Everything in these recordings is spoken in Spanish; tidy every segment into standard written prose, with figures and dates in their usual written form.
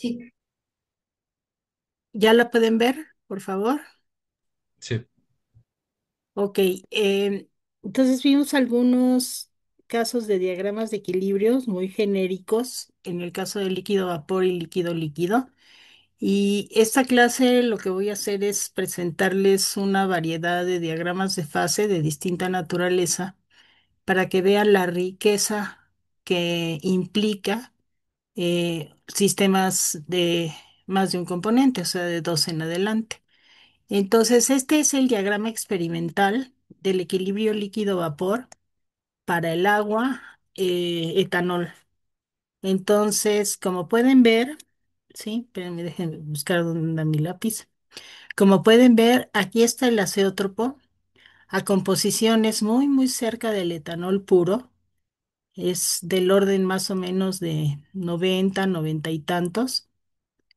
Sí, ¿Ya la pueden ver, por favor? sí, Ok. Entonces vimos algunos casos de diagramas de equilibrios muy genéricos en el caso de líquido vapor y líquido líquido. Y esta clase lo que voy a hacer es presentarles una variedad de diagramas de fase de distinta naturaleza para que vean la riqueza que implica sistemas de más de un componente, o sea, de dos en adelante. Entonces, este es el diagrama experimental del equilibrio líquido-vapor para el agua, etanol. Entonces, como pueden ver, sí, espérenme, déjenme buscar dónde anda mi lápiz. Como pueden ver, aquí está el azeótropo a composiciones muy, muy cerca del etanol puro. Es del orden más o menos de 90, 90 y tantos.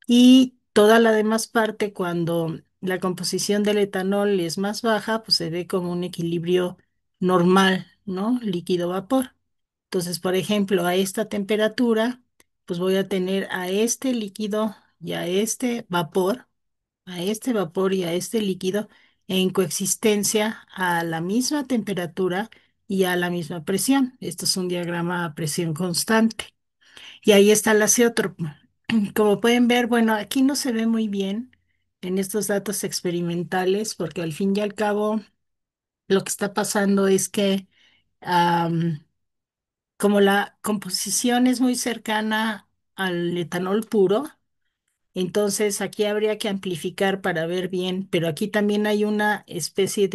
Y toda la demás parte, cuando la composición del etanol es más baja, pues se ve como un equilibrio normal, ¿no? Líquido-vapor. Entonces, por ejemplo, a esta temperatura, pues voy a tener a este líquido y a este vapor y a este líquido en coexistencia a la misma temperatura y a la misma presión. Esto es un diagrama a presión constante. Y ahí está el azeótropo. Como pueden ver, bueno, aquí no se ve muy bien en estos datos experimentales, porque al fin y al cabo lo que está pasando es que am, como la composición es muy cercana al etanol puro, entonces aquí habría que amplificar para ver bien, pero aquí también hay una especie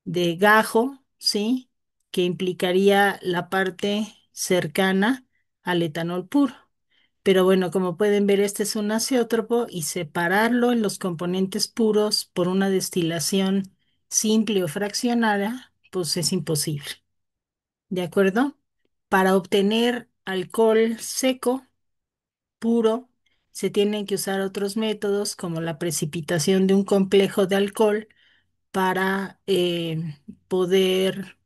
de gajo, ¿sí? Que implicaría la parte cercana al etanol puro. Pero bueno, como pueden ver, este es un azeótropo y separarlo en los componentes puros por una destilación simple o fraccionada, pues es imposible. ¿De acuerdo? Para obtener alcohol seco, puro, se tienen que usar otros métodos como la precipitación de un complejo de alcohol para poder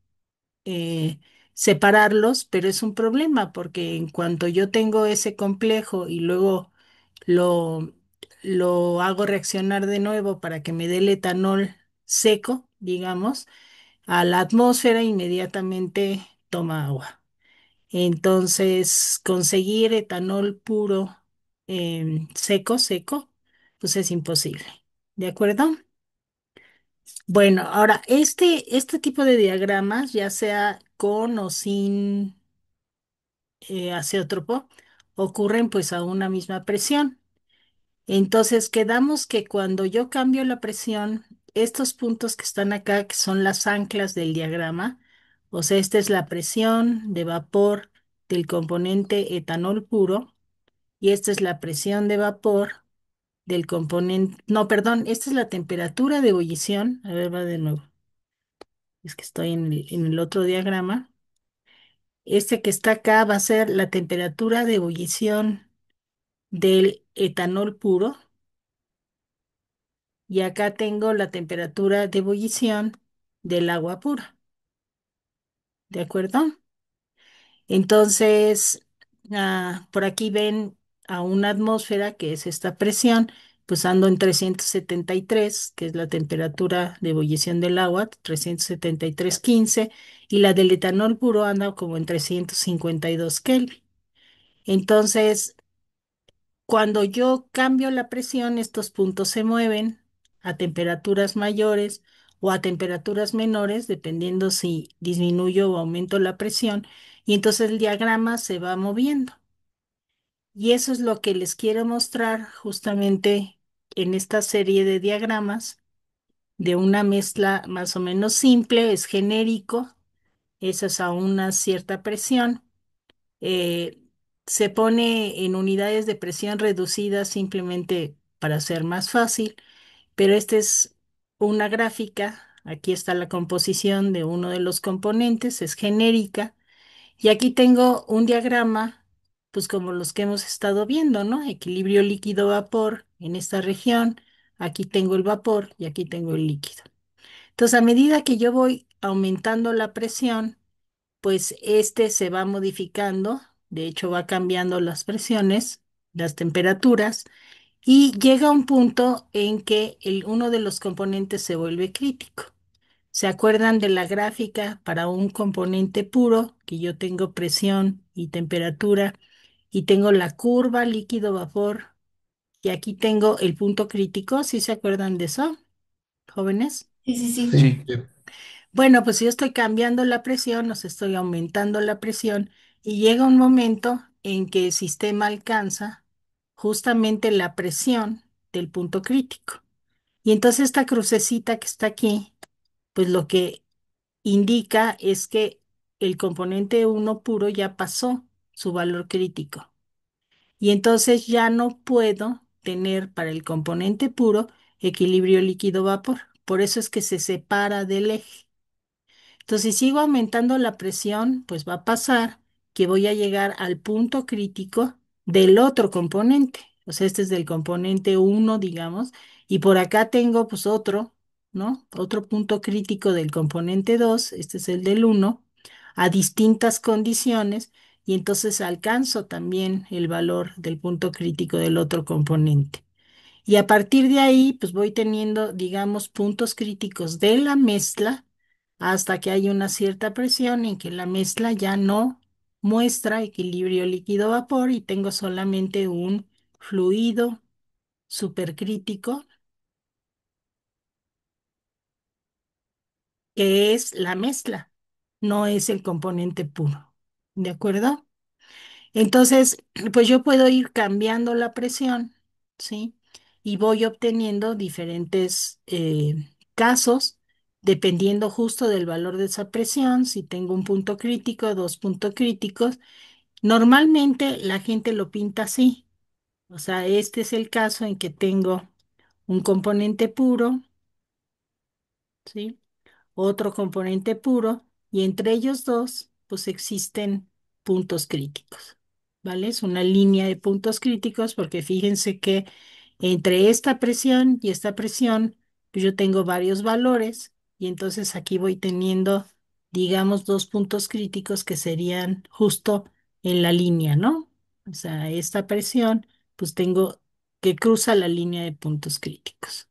eh, separarlos, pero es un problema porque en cuanto yo tengo ese complejo y luego lo, lo hago reaccionar de nuevo para que me dé el etanol seco, digamos, a la atmósfera inmediatamente toma agua. Entonces, conseguir etanol puro, seco, pues es imposible. ¿De acuerdo? Bueno, ahora, este tipo de diagramas, ya sea con o sin azeótropo, ocurren pues a una misma presión. Entonces, quedamos que cuando yo cambio la presión, estos puntos que están acá, que son las anclas del diagrama, o sea, esta es la presión de vapor del componente etanol puro y esta es la presión de vapor del componente, no, perdón, esta es la temperatura de ebullición. A ver, va de nuevo. Es que estoy en el otro diagrama. Este que está acá va a ser la temperatura de ebullición del etanol puro y acá tengo la temperatura de ebullición del agua pura. ¿De acuerdo? Entonces, por aquí ven a una atmósfera que es esta presión, pues ando en 373, que es la temperatura de ebullición del agua, 373,15, y la del etanol puro anda como en 352 Kelvin. Entonces, cuando yo cambio la presión, estos puntos se mueven a temperaturas mayores o a temperaturas menores, dependiendo si disminuyo o aumento la presión, y entonces el diagrama se va moviendo. Y eso es lo que les quiero mostrar justamente en esta serie de diagramas de una mezcla más o menos simple, es genérico, eso es a una cierta presión. eh, Se pone en unidades de presión reducidas simplemente para ser más fácil, pero esta es una gráfica. Aquí está la composición de uno de los componentes, es genérica, y aquí tengo un diagrama, pues como los que hemos estado viendo, ¿no? Equilibrio líquido-vapor en esta región, aquí tengo el vapor y aquí tengo el líquido. Entonces, a medida que yo voy aumentando la presión, pues este se va modificando, de hecho va cambiando las presiones, las temperaturas, y llega un punto en que uno de los componentes se vuelve crítico. ¿Se acuerdan de la gráfica para un componente puro, que yo tengo presión y temperatura, y tengo la curva líquido-vapor, y aquí tengo el punto crítico? ¿Sí se acuerdan de eso, jóvenes? Sí, sí, sí. Sí, Bueno, pues si yo estoy cambiando la presión, o sea, estoy aumentando la presión, y llega un momento en que el sistema alcanza justamente la presión del punto crítico. Y entonces esta crucecita que está aquí, pues lo que indica es que el componente uno puro ya pasó su valor crítico. Y entonces ya no puedo tener para el componente puro equilibrio líquido-vapor. Por eso es que se separa del eje. Entonces, si sigo aumentando la presión, pues va a pasar que voy a llegar al punto crítico del otro componente. O sea, este es del componente uno, digamos, y por acá tengo pues otro, ¿no? Otro punto crítico del componente 2. Este es el del uno, a distintas condiciones, y entonces alcanzo también el valor del punto crítico del otro componente. Y a partir de ahí, pues voy teniendo, digamos, puntos críticos de la mezcla hasta que hay una cierta presión en que la mezcla ya no muestra equilibrio líquido-vapor y tengo solamente un fluido supercrítico, que es la mezcla, no es el componente puro. ¿De acuerdo? Entonces, pues yo puedo ir cambiando la presión, ¿sí? Y voy obteniendo diferentes casos dependiendo justo del valor de esa presión, si tengo un punto crítico, dos puntos críticos. Normalmente la gente lo pinta así, o sea, este es el caso en que tengo un componente puro, ¿sí? Otro componente puro, y entre ellos dos, pues existen puntos críticos, ¿vale? Es una línea de puntos críticos porque fíjense que entre esta presión y esta presión, pues yo tengo varios valores, y entonces aquí voy teniendo, digamos, dos puntos críticos que serían justo en la línea, ¿no? O sea, esta presión, pues tengo que cruza la línea de puntos críticos.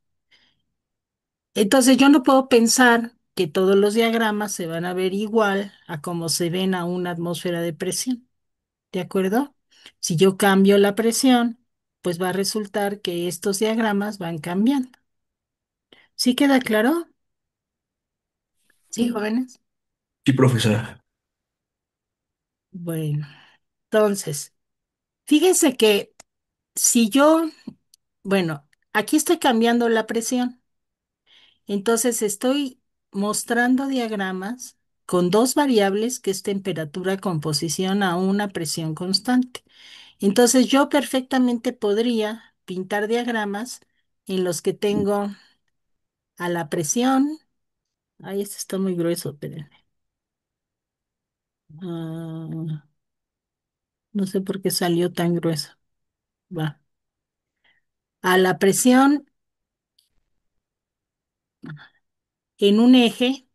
Entonces yo no puedo pensar que todos los diagramas se van a ver igual a como se ven a una atmósfera de presión, ¿de acuerdo? Si yo cambio la presión, pues va a resultar que estos diagramas van cambiando. ¿Sí queda claro? ¿Sí, Sí. jóvenes? sí, profesora. Bueno, entonces, fíjense que si yo, bueno, aquí estoy cambiando la presión, entonces estoy mostrando diagramas con dos variables, que es temperatura, composición, a una presión constante. Entonces yo perfectamente podría pintar diagramas en los que tengo a la presión. Ay, este está muy grueso, espérenme. Ah, no sé por qué salió tan grueso. Va. A la presión en un eje,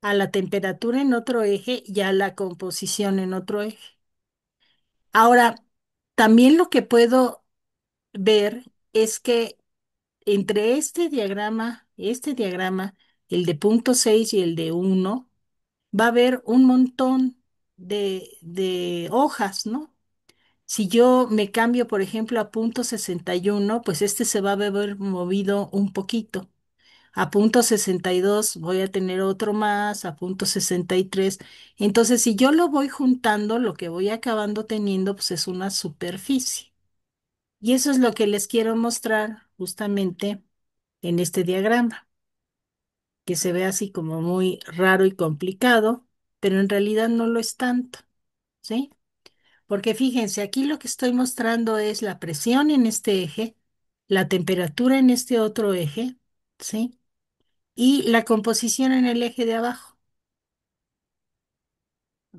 a la temperatura en otro eje y a la composición en otro eje. Ahora, también lo que puedo ver es que entre este diagrama, el de punto 6 y el de uno, va a haber un montón de hojas, ¿no? Si yo me cambio, por ejemplo, a punto 61, pues este se va a ver movido un poquito. A punto 62 voy a tener otro más, a punto 63. Entonces, si yo lo voy juntando, lo que voy acabando teniendo, pues es una superficie. Y eso es lo que les quiero mostrar justamente en este diagrama, que se ve así como muy raro y complicado, pero en realidad no lo es tanto, ¿sí? Porque fíjense, aquí lo que estoy mostrando es la presión en este eje, la temperatura en este otro eje, ¿sí? Y la composición en el eje de abajo.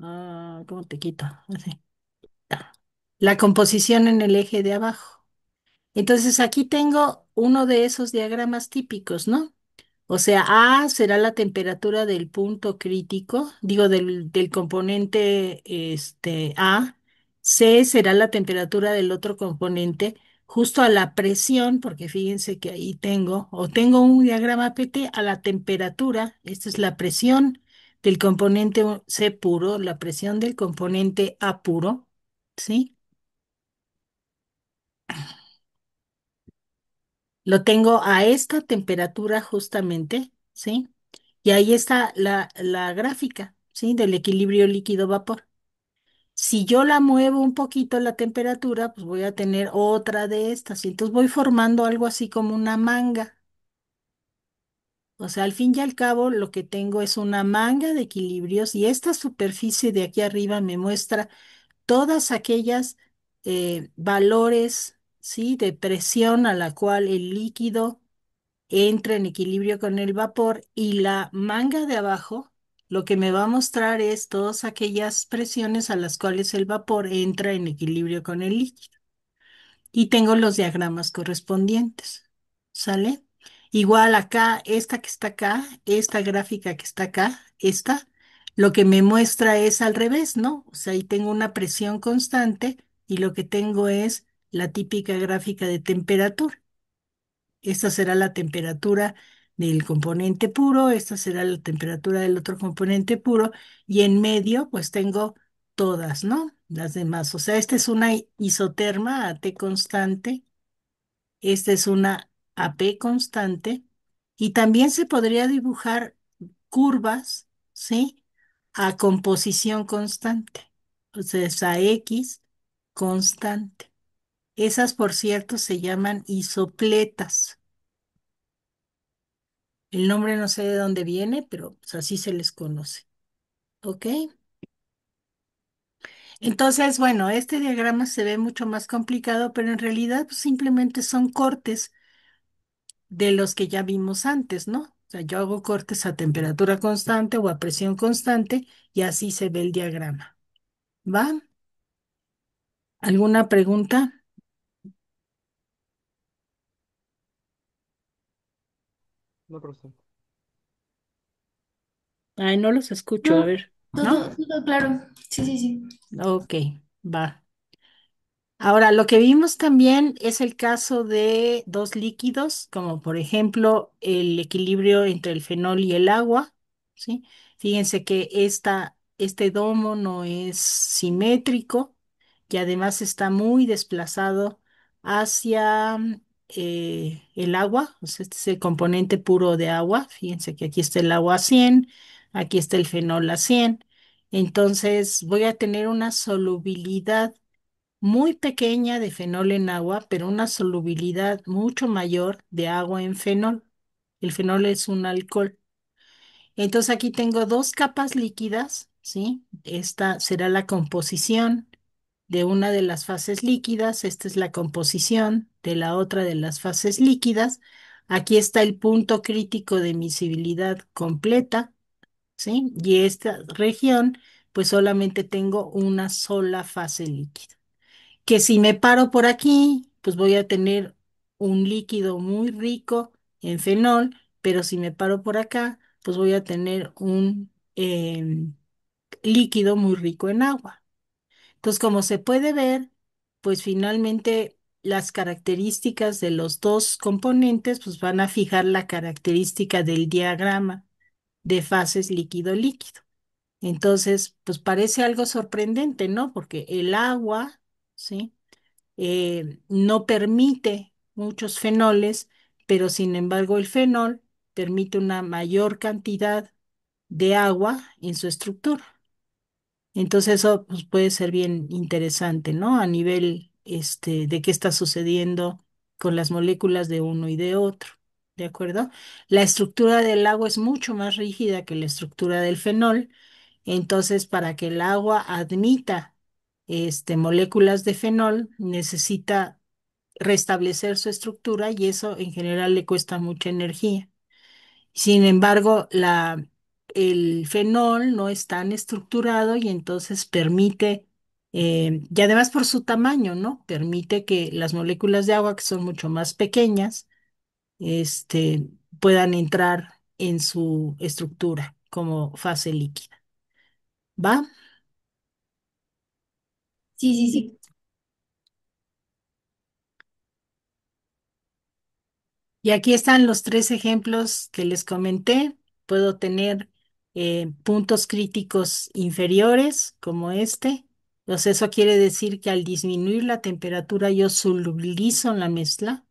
Ah, ¿cómo te quito? Así. Ah. La composición en el eje de abajo. Entonces aquí tengo uno de esos diagramas típicos, ¿no? O sea, A será la temperatura del punto crítico, digo, del componente A, C será la temperatura del otro componente justo a la presión, porque fíjense que ahí tengo un diagrama PT a la temperatura, esta es la presión del componente C puro, la presión del componente A puro, ¿sí? Lo tengo a esta temperatura justamente, ¿sí? Y ahí está la gráfica, ¿sí? Del equilibrio líquido-vapor. Si yo la muevo un poquito la temperatura, pues voy a tener otra de estas. Y entonces voy formando algo así como una manga. O sea, al fin y al cabo, lo que tengo es una manga de equilibrios y esta superficie de aquí arriba me muestra todas aquellas valores, ¿sí? De presión a la cual el líquido entra en equilibrio con el vapor y la manga de abajo lo que me va a mostrar es todas aquellas presiones a las cuales el vapor entra en equilibrio con el líquido. Y tengo los diagramas correspondientes. ¿Sale? Igual acá, esta que está acá, esta gráfica que está acá, esta, lo que me muestra es al revés, ¿no? O sea, ahí tengo una presión constante y lo que tengo es la típica gráfica de temperatura. Esta será la temperatura del componente puro, esta será la temperatura del otro componente puro y en medio pues tengo todas, ¿no? Las demás. O sea, esta es una isoterma a T constante, esta es una AP constante y también se podría dibujar curvas, ¿sí? A composición constante. O sea, es a X constante. Esas, por cierto, se llaman isopletas. El nombre no sé de dónde viene, pero pues, así se les conoce. ¿Ok? Entonces, bueno, este diagrama se ve mucho más complicado, pero en realidad pues, simplemente son cortes de los que ya vimos antes, ¿no? O sea, yo hago cortes a temperatura constante o a presión constante y así se ve el diagrama. ¿Va? ¿Alguna pregunta? No, profesor. Ay, no los escucho, a No, ver, ¿no? todo claro. Sí, sí, sí. Ok, va. Ahora, lo que vimos también es el caso de dos líquidos, como por ejemplo el equilibrio entre el fenol y el agua, ¿sí? Fíjense que este domo no es simétrico y además está muy desplazado hacia el agua, o sea, este es el componente puro de agua. Fíjense que aquí está el agua a 100, aquí está el fenol a 100. Entonces voy a tener una solubilidad muy pequeña de fenol en agua, pero una solubilidad mucho mayor de agua en fenol. El fenol es un alcohol. Entonces aquí tengo dos capas líquidas, ¿sí? Esta será la composición de una de las fases líquidas, esta es la composición de la otra de las fases líquidas. Aquí está el punto crítico de miscibilidad completa, ¿sí? Y esta región, pues solamente tengo una sola fase líquida que si me paro por aquí, pues voy a tener un líquido muy rico en fenol, pero si me paro por acá, pues voy a tener un líquido muy rico en agua. Entonces, como se puede ver, pues finalmente las características de los dos componentes, pues van a fijar la característica del diagrama de fases líquido-líquido. Entonces, pues parece algo sorprendente, ¿no? Porque el agua, ¿sí? No permite muchos fenoles, pero sin embargo el fenol permite una mayor cantidad de agua en su estructura. Entonces eso pues, puede ser bien interesante, ¿no? A nivel de qué está sucediendo con las moléculas de uno y de otro. ¿De acuerdo? La estructura del agua es mucho más rígida que la estructura del fenol. Entonces, para que el agua admita moléculas de fenol, necesita restablecer su estructura y eso en general le cuesta mucha energía. Sin embargo, el fenol no es tan estructurado y entonces permite, y además por su tamaño, ¿no? Permite que las moléculas de agua, que son mucho más pequeñas, este, puedan entrar en su estructura como fase líquida. ¿Va? Sí, sí, sí. Y aquí están los tres ejemplos que les comenté. Puedo tener puntos críticos inferiores, como este. Entonces, eso quiere decir que al disminuir la temperatura yo solubilizo la mezcla.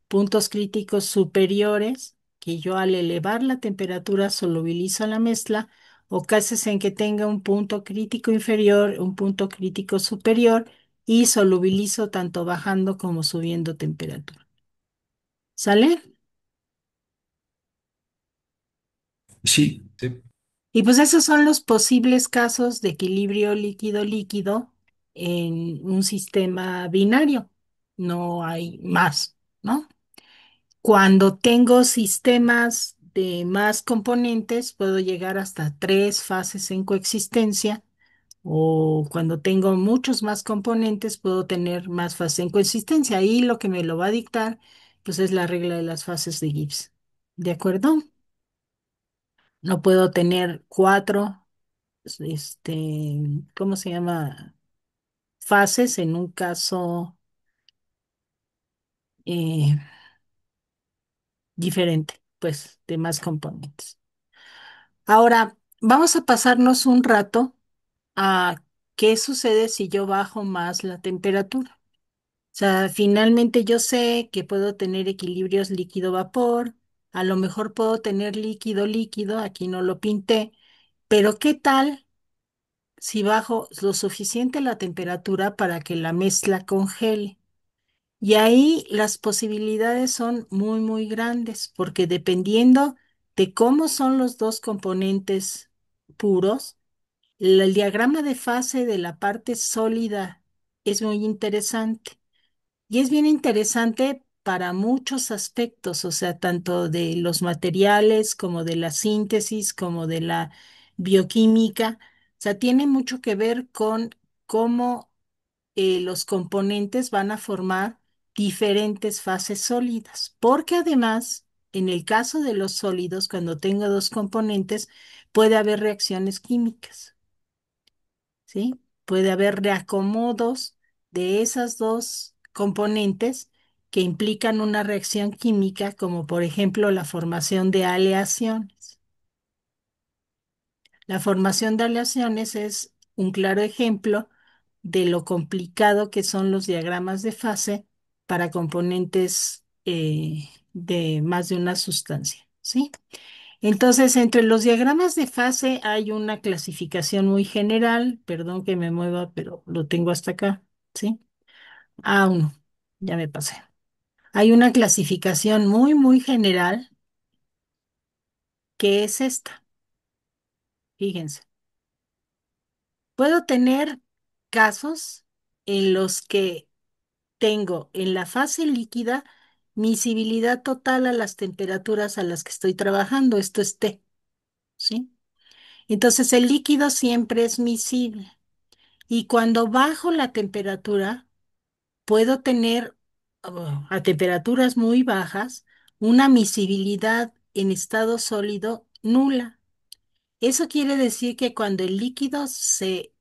Puntos críticos superiores, que yo al elevar la temperatura solubilizo la mezcla, o casos en que tenga un punto crítico inferior, un punto crítico superior, y solubilizo tanto bajando como subiendo temperatura. ¿Sale? Sí, Sí. Y pues esos son los posibles casos de equilibrio líquido-líquido en un sistema binario. No hay más, ¿no? Cuando tengo sistemas de más componentes, puedo llegar hasta tres fases en coexistencia, o cuando tengo muchos más componentes, puedo tener más fases en coexistencia. Ahí lo que me lo va a dictar, pues es la regla de las fases de Gibbs. ¿De acuerdo? No puedo tener cuatro, ¿cómo se llama? Fases en un caso eh, diferente, pues, de más componentes. Ahora, vamos a pasarnos un rato a qué sucede si yo bajo más la temperatura. O sea, finalmente yo sé que puedo tener equilibrios líquido-vapor, a lo mejor puedo tener líquido-líquido, aquí no lo pinté, pero ¿qué tal si bajo lo suficiente la temperatura para que la mezcla congele? Y ahí las posibilidades son muy, muy grandes, porque dependiendo de cómo son los dos componentes puros, el diagrama de fase de la parte sólida es muy interesante. Y es bien interesante para muchos aspectos, o sea, tanto de los materiales como de la síntesis, como de la bioquímica. O sea, tiene mucho que ver con cómo los componentes van a formar diferentes fases sólidas, porque además, en el caso de los sólidos, cuando tengo dos componentes, puede haber reacciones químicas, ¿sí? Puede haber reacomodos de esas dos componentes que implican una reacción química, como por ejemplo la formación de aleaciones. La formación de aleaciones es un claro ejemplo de lo complicado que son los diagramas de fase para componentes de más de una sustancia, ¿sí? Entonces, entre los diagramas de fase hay una clasificación muy general, perdón que me mueva, pero lo tengo hasta acá, ¿sí? A1, ya me pasé. Hay una clasificación muy, muy general que es esta, fíjense. Puedo tener casos en los que tengo en la fase líquida miscibilidad total a las temperaturas a las que estoy trabajando, esto es T, ¿sí? Entonces el líquido siempre es miscible. Y cuando bajo la temperatura, puedo tener a temperaturas muy bajas una miscibilidad en estado sólido nula. Eso quiere decir que cuando el líquido se,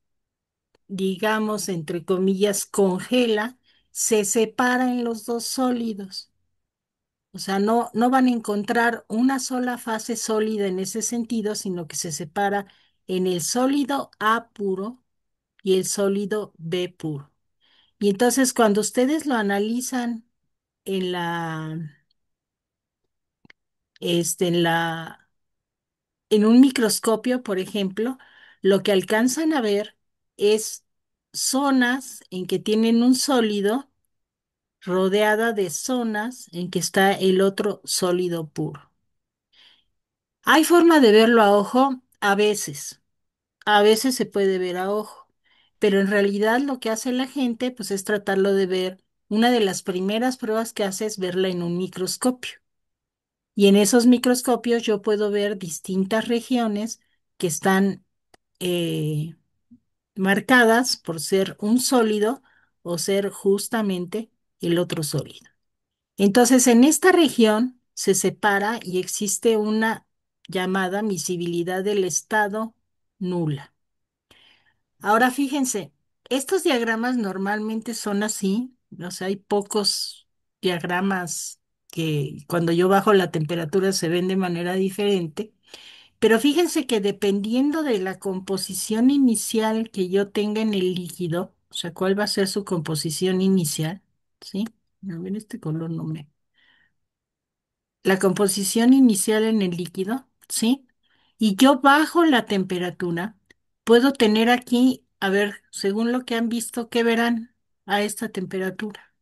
digamos, entre comillas, congela, se separa en los dos sólidos. O sea, no van a encontrar una sola fase sólida en ese sentido, sino que se separa en el sólido A puro y el sólido B puro. Y entonces cuando ustedes lo analizan en en en un microscopio, por ejemplo, lo que alcanzan a ver es zonas en que tienen un sólido rodeada de zonas en que está el otro sólido puro. Hay forma de verlo a ojo, a veces se puede ver a ojo, pero en realidad lo que hace la gente pues es tratarlo de ver. Una de las primeras pruebas que hace es verla en un microscopio. Y en esos microscopios yo puedo ver distintas regiones que están eh, marcadas por ser un sólido o ser justamente el otro sólido. Entonces, en esta región se separa y existe una llamada miscibilidad del estado nula. Ahora fíjense, estos diagramas normalmente son así, o sea, hay pocos diagramas que cuando yo bajo la temperatura se ven de manera diferente, pero fíjense que dependiendo de la composición inicial que yo tenga en el líquido, o sea, cuál va a ser su composición inicial, ¿sí? A ver, este color no me... La composición inicial en el líquido, ¿sí? Y yo bajo la temperatura, puedo tener aquí, a ver, según lo que han visto, ¿qué verán a esta temperatura?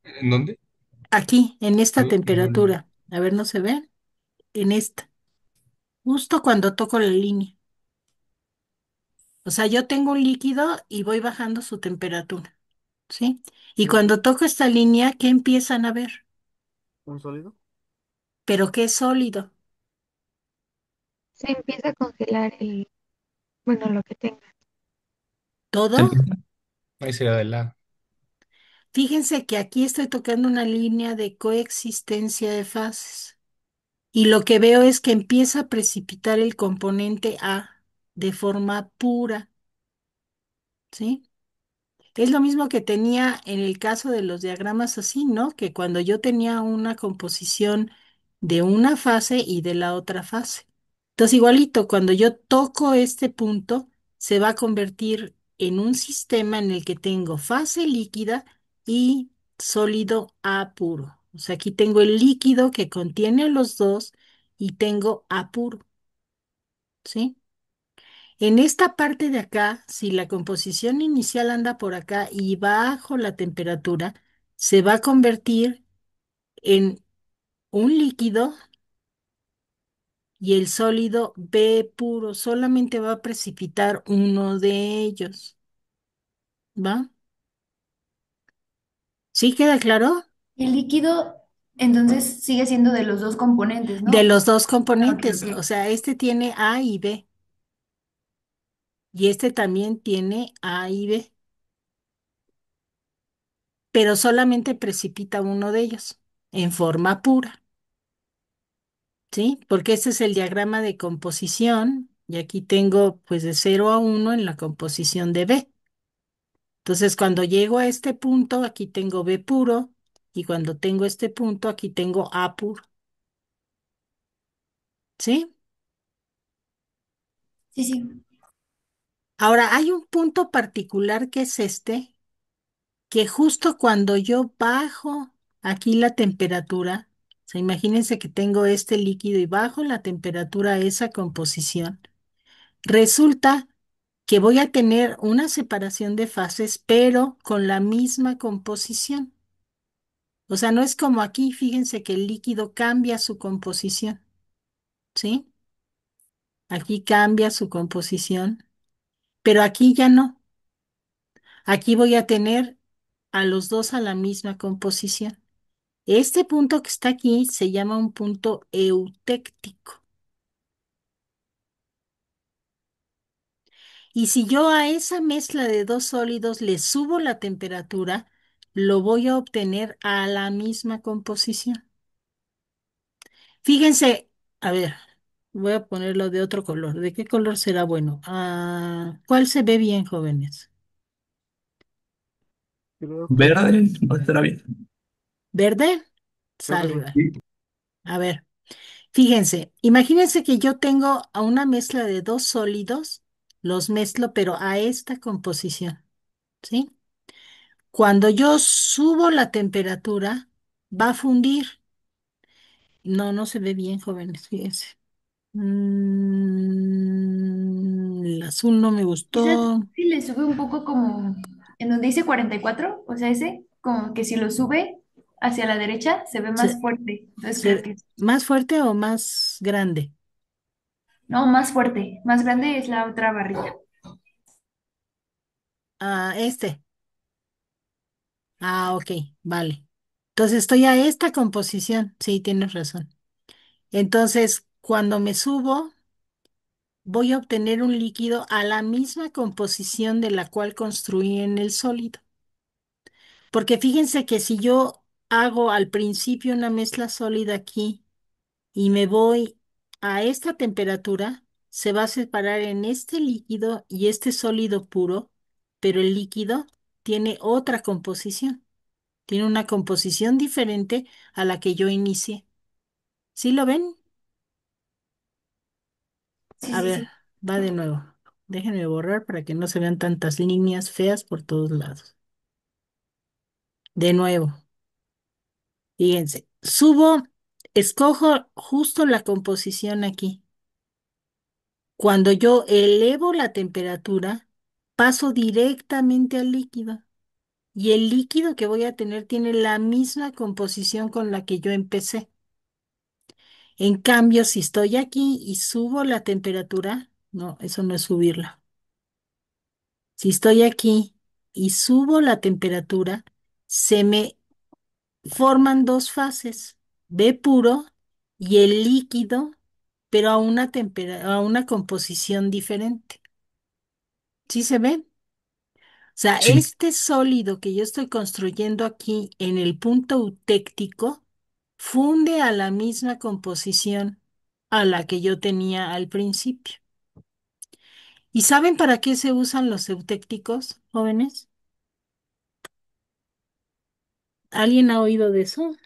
¿En dónde? Aquí, en esta En- temperatura. A ver, ¿no se ve? En esta, justo cuando toco la línea. O sea, yo tengo un líquido y voy bajando su temperatura, ¿sí? Y Ok. cuando toco esta línea, ¿qué empiezan a ver? ¿Un sólido? Pero ¿qué es sólido? Se empieza a congelar bueno, lo que tenga. ¿Todo? ¿Centella? Ahí sería de la. Fíjense que aquí estoy tocando una línea de coexistencia de fases y lo que veo es que empieza a precipitar el componente A de forma pura, ¿sí? Es lo mismo que tenía en el caso de los diagramas así, ¿no? Que cuando yo tenía una composición de una fase y de la otra fase. Entonces, igualito, cuando yo toco este punto, se va a convertir en un sistema en el que tengo fase líquida y sólido A puro. O sea, aquí tengo el líquido que contiene a los dos y tengo A puro, ¿sí? En esta parte de acá, si la composición inicial anda por acá y bajo la temperatura, se va a convertir en un líquido y el sólido B puro solamente va a precipitar uno de ellos, ¿va? ¿Sí queda claro? El líquido, entonces, sigue siendo de los dos componentes, De ¿no? los dos Ah, ok, componentes, o ok. sea, este tiene A y B y este también tiene A y B, pero solamente precipita uno de ellos en forma pura. ¿Sí? Porque este es el diagrama de composición y aquí tengo pues de 0 a 1 en la composición de B. Entonces, cuando llego a este punto, aquí tengo B puro y cuando tengo este punto, aquí tengo A puro. ¿Sí? Sí, sí. Ahora, hay un punto particular que es este, que justo cuando yo bajo aquí la temperatura, o sea, imagínense que tengo este líquido y bajo la temperatura a esa composición. Resulta que voy a tener una separación de fases, pero con la misma composición. O sea, no es como aquí, fíjense que el líquido cambia su composición, ¿sí? Aquí cambia su composición, pero aquí ya no. Aquí voy a tener a los dos a la misma composición. Este punto que está aquí se llama un punto eutéctico. Y si yo a esa mezcla de dos sólidos le subo la temperatura, lo voy a obtener a la misma composición. Fíjense, a ver, voy a ponerlo de otro color. ¿De qué color será bueno? ¿Cuál se ve bien, jóvenes? Creo que Verde, no estará bien. ¿Verde? Sale, verde. vale. Sí. A ver, fíjense, imagínense que yo tengo a una mezcla de dos sólidos, los mezclo, pero a esta composición, ¿sí? Cuando yo subo la temperatura, va a fundir. No, no se ve bien, jóvenes, fíjense. El azul no me Quizás gustó. sí le sube un poco como en donde dice 44, o sea, ese, como que si lo sube hacia la derecha se ve más ¿Se, fuerte. Entonces creo que es, más fuerte o más grande? no, más fuerte. Más grande es la otra barrita. Este. Ok, vale. Entonces estoy a esta composición. Sí, tienes razón. Entonces, cuando me subo, voy a obtener un líquido a la misma composición de la cual construí en el sólido. Porque fíjense que si yo hago al principio una mezcla sólida aquí y me voy a esta temperatura se va a separar en este líquido y este sólido puro, pero el líquido tiene otra composición, tiene una composición diferente a la que yo inicié. ¿Sí lo ven? Sí, A sí, ver, sí. va de nuevo. Déjenme borrar para que no se vean tantas líneas feas por todos lados. De nuevo, fíjense, escojo justo la composición aquí. Cuando yo elevo la temperatura, paso directamente al líquido y el líquido que voy a tener tiene la misma composición con la que yo empecé. En cambio, si estoy aquí y subo la temperatura, no, eso no es subirla. Si estoy aquí y subo la temperatura, se me forman dos fases, B puro y el líquido, pero a una composición diferente. ¿Sí se ve? O sea, Sí, este sólido que yo estoy construyendo aquí en el punto eutéctico funde a la misma composición a la que yo tenía al principio. ¿Y saben para qué se usan los eutécticos, jóvenes? ¿Alguien ha oído de eso?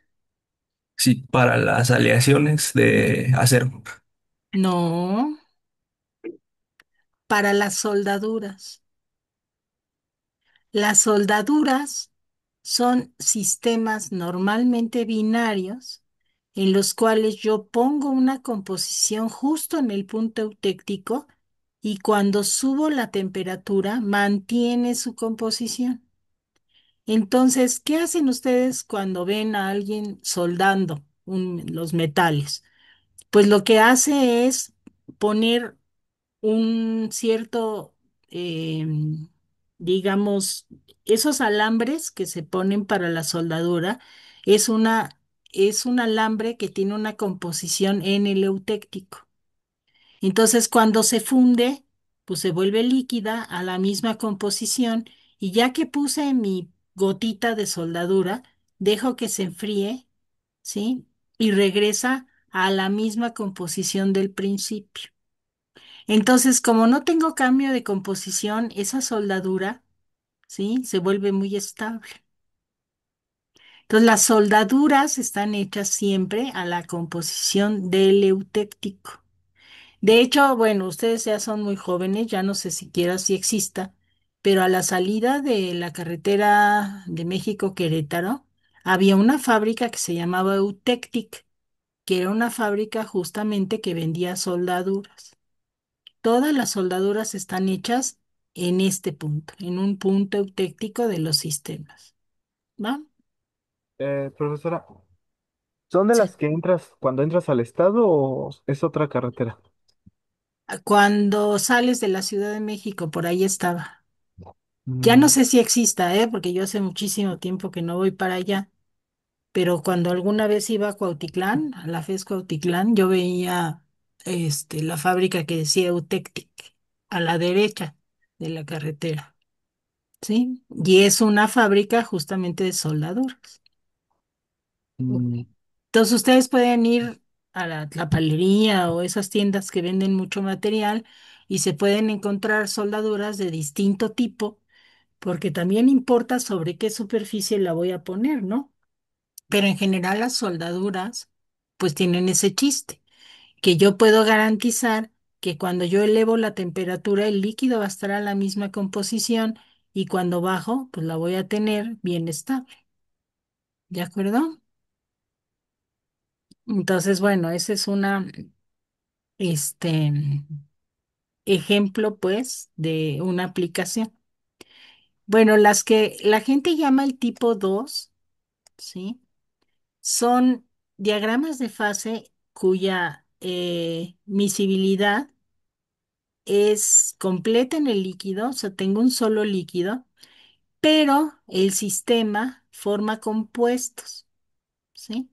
sí, para las aleaciones de acero. No, para las soldaduras. Las soldaduras son sistemas normalmente binarios en los cuales yo pongo una composición justo en el punto eutéctico y cuando subo la temperatura mantiene su composición. Entonces, ¿qué hacen ustedes cuando ven a alguien soldando los metales? Pues lo que hace es poner un cierto, digamos, esos alambres que se ponen para la soldadura, es es un alambre que tiene una composición en el eutéctico. Entonces, cuando se funde, pues se vuelve líquida a la misma composición y ya que puse mi gotita de soldadura, dejo que se enfríe, ¿sí? Y regresa a la misma composición del principio. Entonces, como no tengo cambio de composición, esa soldadura, ¿sí? Se vuelve muy estable. Entonces, las soldaduras están hechas siempre a la composición del eutéctico. De hecho, bueno, ustedes ya son muy jóvenes, ya no sé siquiera si exista, pero a la salida de la carretera de México-Querétaro, había una fábrica que se llamaba Eutectic, que era una fábrica justamente que vendía soldaduras. Todas las soldaduras están hechas en este punto, en un punto eutéctico de los sistemas. ¿Va? Profesora, ¿son de Sí. las que entras cuando entras al estado o es otra carretera? Cuando sales de la Ciudad de México, por ahí estaba. Ya no Mm, sé si exista, porque yo hace muchísimo tiempo que no voy para allá, pero cuando alguna vez iba a Cuautitlán, a la FES Cuautitlán, yo veía la fábrica que decía Eutectic, a la derecha de la carretera, ¿sí? Y es una fábrica justamente de soldaduras. mm, Entonces ustedes pueden ir a la palería o esas tiendas que venden mucho material y se pueden encontrar soldaduras de distinto tipo, porque también importa sobre qué superficie la voy a poner, ¿no? Pero en general las soldaduras pues tienen ese chiste, que yo puedo garantizar que cuando yo elevo la temperatura el líquido va a estar a la misma composición y cuando bajo pues la voy a tener bien estable, ¿de acuerdo? Entonces, bueno, esa es este, ejemplo, pues, de una aplicación. Bueno, las que la gente llama el tipo 2, ¿sí? Son diagramas de fase cuya miscibilidad es completa en el líquido, o sea, tengo un solo líquido, pero el sistema forma compuestos, ¿sí?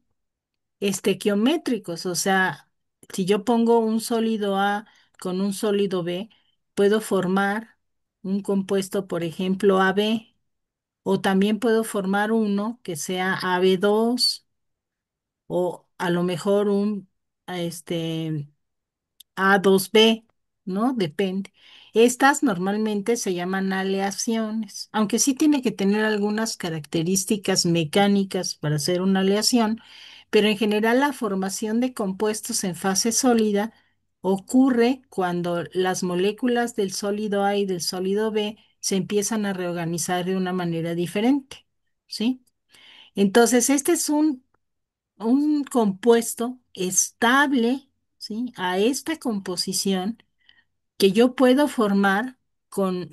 Estequiométricos, o sea, si yo pongo un sólido A con un sólido B, puedo formar un compuesto, por ejemplo, AB, o también puedo formar uno que sea AB2, o a lo mejor un, este, A2B, ¿no? Depende. Estas normalmente se llaman aleaciones, aunque sí tiene que tener algunas características mecánicas para hacer una aleación, pero en general la formación de compuestos en fase sólida ocurre cuando las moléculas del sólido A y del sólido B se empiezan a reorganizar de una manera diferente, ¿sí? Entonces, este es un compuesto estable, ¿sí? A esta composición que yo puedo formar con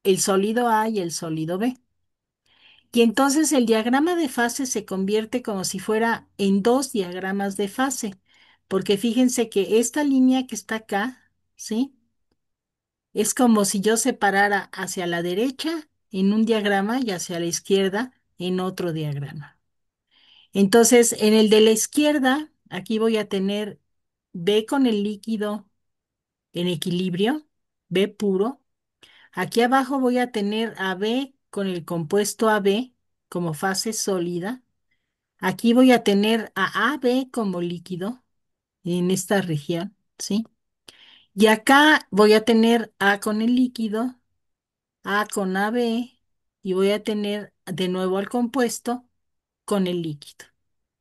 el sólido A y el sólido B. Y entonces el diagrama de fase se convierte como si fuera en dos diagramas de fase, porque fíjense que esta línea que está acá, ¿sí? Es como si yo separara hacia la derecha en un diagrama y hacia la izquierda en otro diagrama. Entonces, en el de la izquierda, aquí voy a tener B con el líquido en equilibrio, B puro. Aquí abajo voy a tener a B con el compuesto AB como fase sólida. Aquí voy a tener a AB como líquido en esta región, ¿sí? Y acá voy a tener A con el líquido, A con AB y voy a tener de nuevo al compuesto con el líquido,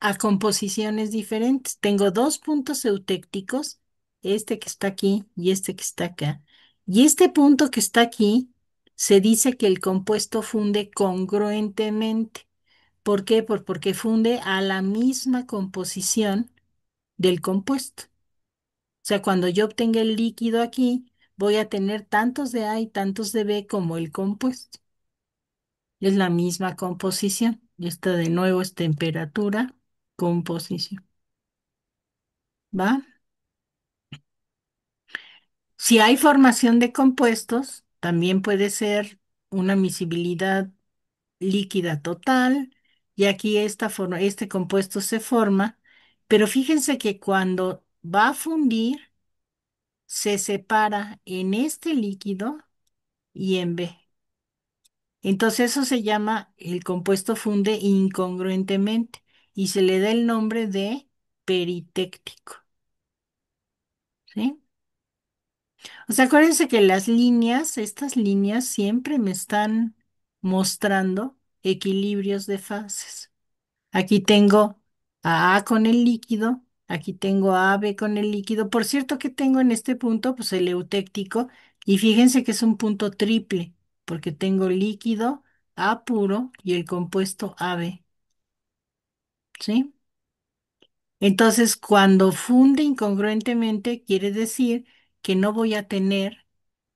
a composiciones diferentes. Tengo dos puntos eutécticos, este que está aquí y este que está acá. Y este punto que está aquí se dice que el compuesto funde congruentemente. ¿Por qué? Porque funde a la misma composición del compuesto. O sea, cuando yo obtenga el líquido aquí, voy a tener tantos de A y tantos de B como el compuesto. Es la misma composición. Y esta de nuevo es temperatura, composición. ¿Va? Si hay formación de compuestos, también puede ser una miscibilidad líquida total. Y aquí este compuesto se forma. Pero fíjense que cuando va a fundir, se separa en este líquido y en B. Entonces eso se llama, el compuesto funde incongruentemente y se le da el nombre de peritéctico, ¿sí? O sea, acuérdense que estas líneas siempre me están mostrando equilibrios de fases. Aquí tengo a A con el líquido, aquí tengo a B con el líquido. Por cierto que tengo en este punto, pues el eutéctico, y fíjense que es un punto triple, porque tengo líquido A puro y el compuesto AB, ¿sí? Entonces, cuando funde incongruentemente, quiere decir que no voy a tener,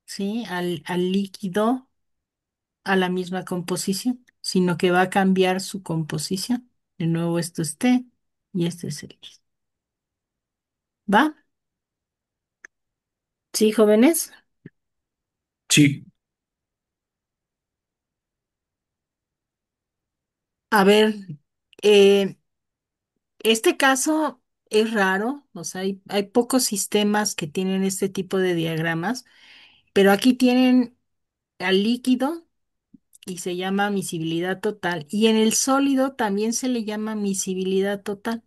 ¿sí? Al líquido a la misma composición, sino que va a cambiar su composición. De nuevo, esto es T y este es el líquido. ¿Va? ¿Sí, jóvenes? Sí, A ver, eh, este caso es raro, o sea, hay pocos sistemas que tienen este tipo de diagramas, pero aquí tienen al líquido y se llama miscibilidad total, y en el sólido también se le llama miscibilidad total.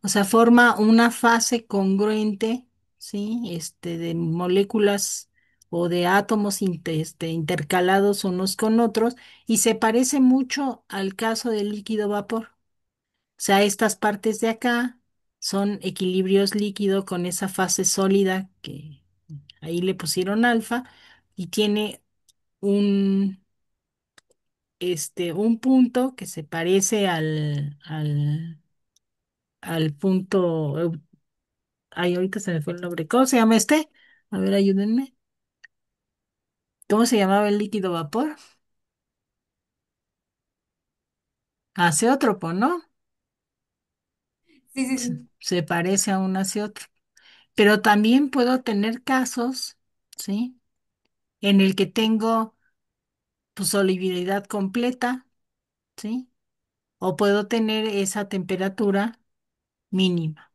O sea, forma una fase congruente, ¿sí? De moléculas o de átomos intercalados unos con otros y se parece mucho al caso del líquido vapor. O sea, estas partes de acá son equilibrios líquido con esa fase sólida que ahí le pusieron alfa y tiene un, un punto que se parece al punto. Ay, ahorita se me fue el nombre. ¿Cómo se llama este? A ver, ayúdenme. ¿Cómo se llamaba el líquido vapor? Azeótropo, ¿no? Sí, sí, sí. Se parece a un azeótropo. Pero también puedo tener casos, ¿sí? En el que tengo pues, solubilidad completa, ¿sí? O puedo tener esa temperatura mínima.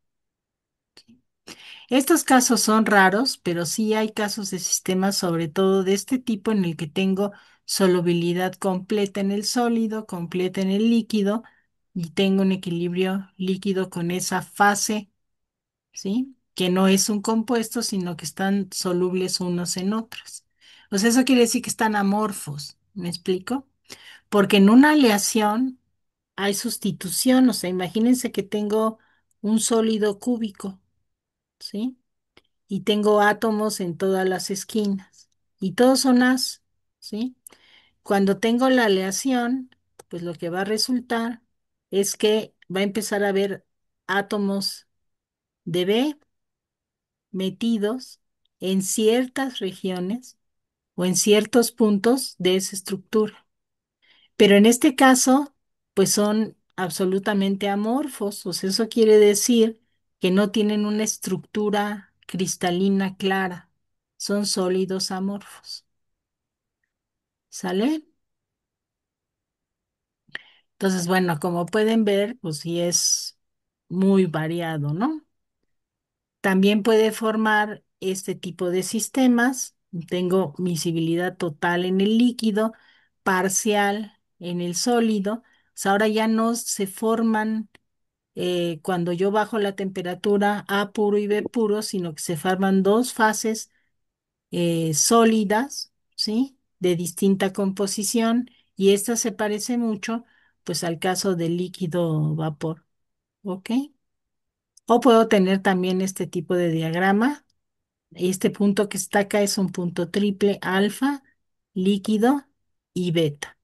Estos casos son raros, pero sí hay casos de sistemas, sobre todo de este tipo, en el que tengo solubilidad completa en el sólido, completa en el líquido, y tengo un equilibrio líquido con esa fase, ¿sí? que no es un compuesto, sino que están solubles unos en otros. O sea, eso quiere decir que están amorfos. ¿Me explico? Porque en una aleación hay sustitución. O sea, imagínense que tengo un sólido cúbico, ¿sí? Y tengo átomos en todas las esquinas. Y todos son As, ¿sí? Cuando tengo la aleación, pues lo que va a resultar es que va a empezar a haber átomos de B metidos en ciertas regiones o en ciertos puntos de esa estructura. Pero en este caso, pues son absolutamente amorfos, o sea, eso quiere decir que no tienen una estructura cristalina clara, son sólidos amorfos. ¿Sale? Entonces, bueno, como pueden ver, pues sí es muy variado, ¿no? También puede formar este tipo de sistemas. Tengo miscibilidad total en el líquido, parcial en el sólido. O sea, ahora ya no se forman cuando yo bajo la temperatura A puro y B puro, sino que se forman dos fases sólidas, ¿sí? De distinta composición y esta se parece mucho, pues, al caso del líquido vapor, ¿ok? O puedo tener también este tipo de diagrama. Este punto que está acá es un punto triple alfa, líquido y beta.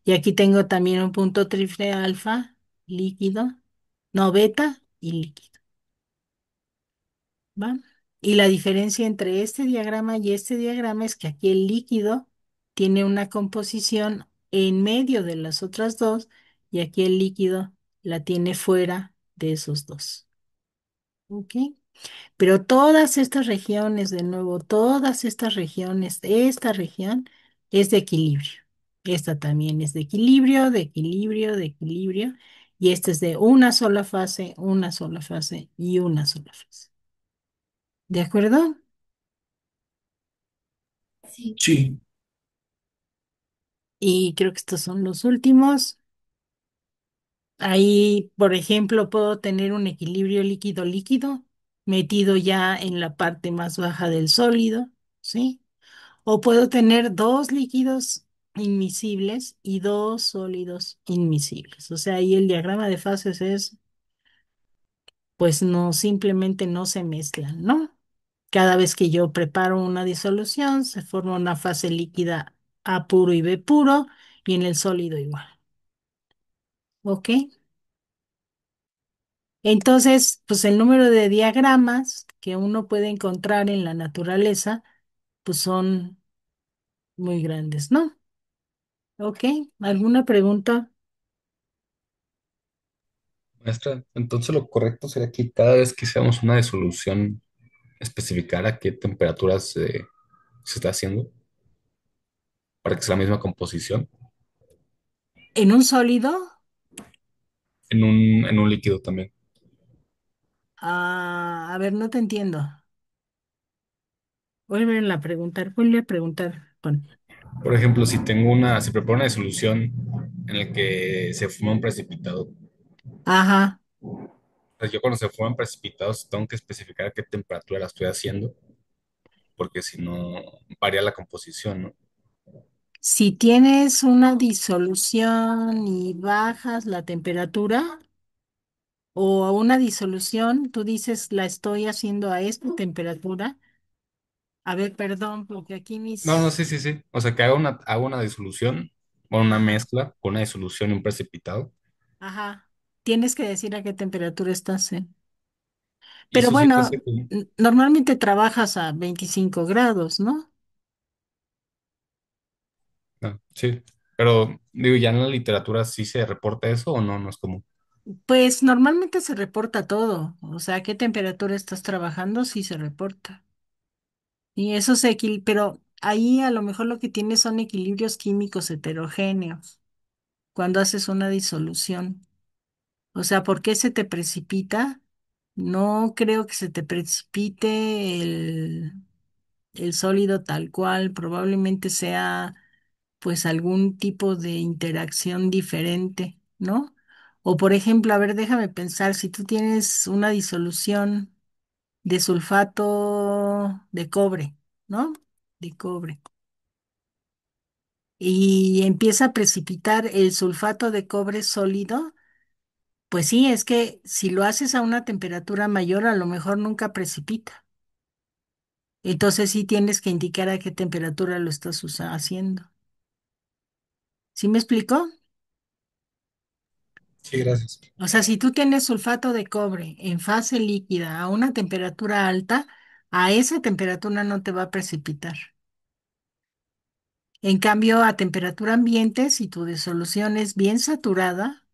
Y aquí tengo también un punto triple alfa, líquido, no beta y líquido, ¿va? Y la diferencia entre este diagrama y este diagrama es que aquí el líquido tiene una composición en medio de las otras dos y aquí el líquido la tiene fuera de esos dos. ¿Ok? Pero todas estas regiones, de nuevo, todas estas regiones, esta región es de equilibrio. Esta también es de equilibrio, de equilibrio, de equilibrio. Y esta es de una sola fase y una sola fase. ¿De acuerdo? Sí. Sí, Y creo que estos son los últimos. Ahí, por ejemplo, puedo tener un equilibrio líquido-líquido metido ya en la parte más baja del sólido, ¿sí? O puedo tener dos líquidos inmiscibles y dos sólidos inmiscibles. O sea, ahí el diagrama de fases es, pues no, simplemente no se mezclan, ¿no? Cada vez que yo preparo una disolución, se forma una fase líquida A puro y B puro, y en el sólido igual. ¿Ok? Entonces, pues el número de diagramas que uno puede encontrar en la naturaleza, pues son muy grandes, ¿no? ¿Ok? ¿Alguna pregunta? maestra. Entonces lo correcto sería que cada vez que hiciéramos una disolución, especificar a qué temperaturas se está haciendo para que sea la misma composición ¿En un sólido? en un líquido también. A ver, no te entiendo. Vuelve a preguntar. Bueno. Por ejemplo, si preparo una disolución en la que se forma un precipitado, Ajá. pues yo cuando se forman precipitados tengo que especificar a qué temperatura la estoy haciendo, porque si no varía la composición, ¿no? Si tienes una disolución y bajas la temperatura o a una disolución, tú dices la estoy haciendo a esta temperatura. A ver, perdón, porque aquí No, no, mis... sí, sí, sí. O sea, que hago una disolución o una Ajá, mezcla con una disolución y un precipitado. ajá. Tienes que decir a qué temperatura estás, ¿eh? Y Pero eso sí te bueno, hace como... normalmente trabajas a 25 grados, ¿no? Ah, sí. Pero digo, ya en la literatura sí se reporta eso o no, no es común. Pues normalmente se reporta todo, o sea, a qué temperatura estás trabajando, sí se reporta. Y eso se equilibra, pero ahí a lo mejor lo que tienes son equilibrios químicos heterogéneos cuando haces una disolución. O sea, ¿por qué se te precipita? No creo que se te precipite el sólido tal cual, probablemente sea pues algún tipo de interacción diferente, ¿no? O por ejemplo, a ver, déjame pensar, si tú tienes una disolución de sulfato de cobre, ¿no? De cobre. Y empieza a precipitar el sulfato de cobre sólido. Pues sí, es que si lo haces a una temperatura mayor, a lo mejor nunca precipita. Entonces sí tienes que indicar a qué temperatura lo estás haciendo. ¿Sí me explicó? Sí, gracias. O sea, si tú tienes sulfato de cobre en fase líquida a una temperatura alta, a esa temperatura no te va a precipitar. En cambio, a temperatura ambiente, si tu disolución es bien saturada,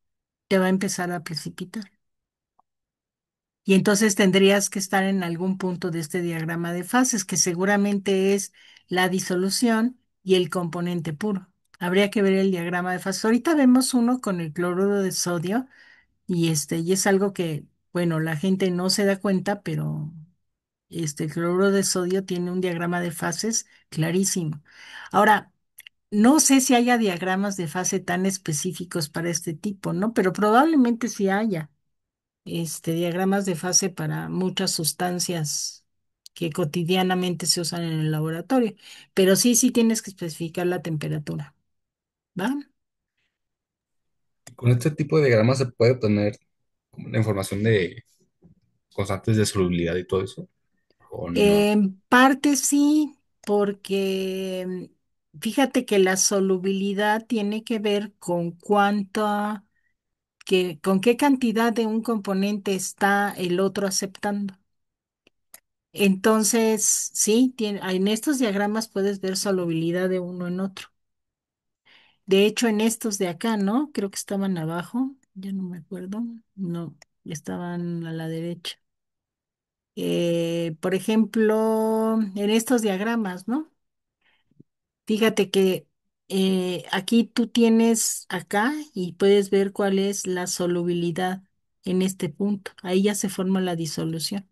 te va a empezar a precipitar. Y entonces tendrías que estar en algún punto de este diagrama de fases, que seguramente es la disolución y el componente puro. Habría que ver el diagrama de fases. Ahorita vemos uno con el cloruro de sodio y es algo que, bueno, la gente no se da cuenta, pero el cloruro de sodio tiene un diagrama de fases clarísimo. Ahora, no sé si haya diagramas de fase tan específicos para este tipo, ¿no? Pero probablemente sí haya diagramas de fase para muchas sustancias que cotidianamente se usan en el laboratorio. Pero sí, sí tienes que especificar la temperatura, ¿va? Con este tipo de diagramas se puede obtener como la información de constantes de solubilidad y todo eso, o no. En parte sí, porque fíjate que la solubilidad tiene que ver con con qué cantidad de un componente está el otro aceptando. Entonces, sí, en estos diagramas puedes ver solubilidad de uno en otro. De hecho, en estos de acá, ¿no? Creo que estaban abajo, ya no me acuerdo. No, estaban a la derecha. Por ejemplo, en estos diagramas, ¿no? Fíjate que aquí tú tienes acá y puedes ver cuál es la solubilidad en este punto. Ahí ya se forma la disolución.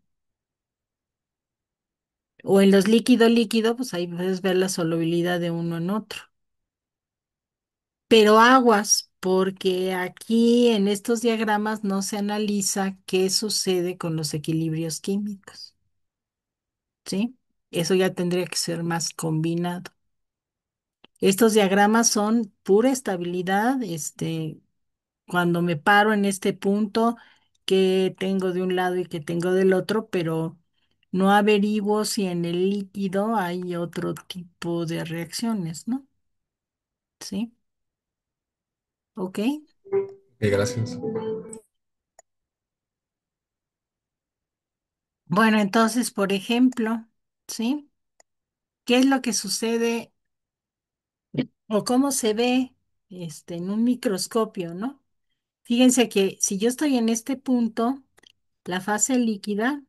O en los líquido, pues ahí puedes ver la solubilidad de uno en otro. Pero aguas, porque aquí en estos diagramas no se analiza qué sucede con los equilibrios químicos, ¿sí? Eso ya tendría que ser más combinado. Estos diagramas son pura estabilidad, cuando me paro en este punto, que tengo de un lado y que tengo del otro, pero no averiguo si en el líquido hay otro tipo de reacciones, ¿no? ¿Sí? ¿Ok? Gracias. Bueno, entonces, por ejemplo, ¿sí? ¿Qué es lo que sucede o cómo se ve en un microscopio, ¿no? Fíjense que si yo estoy en este punto, la fase líquida,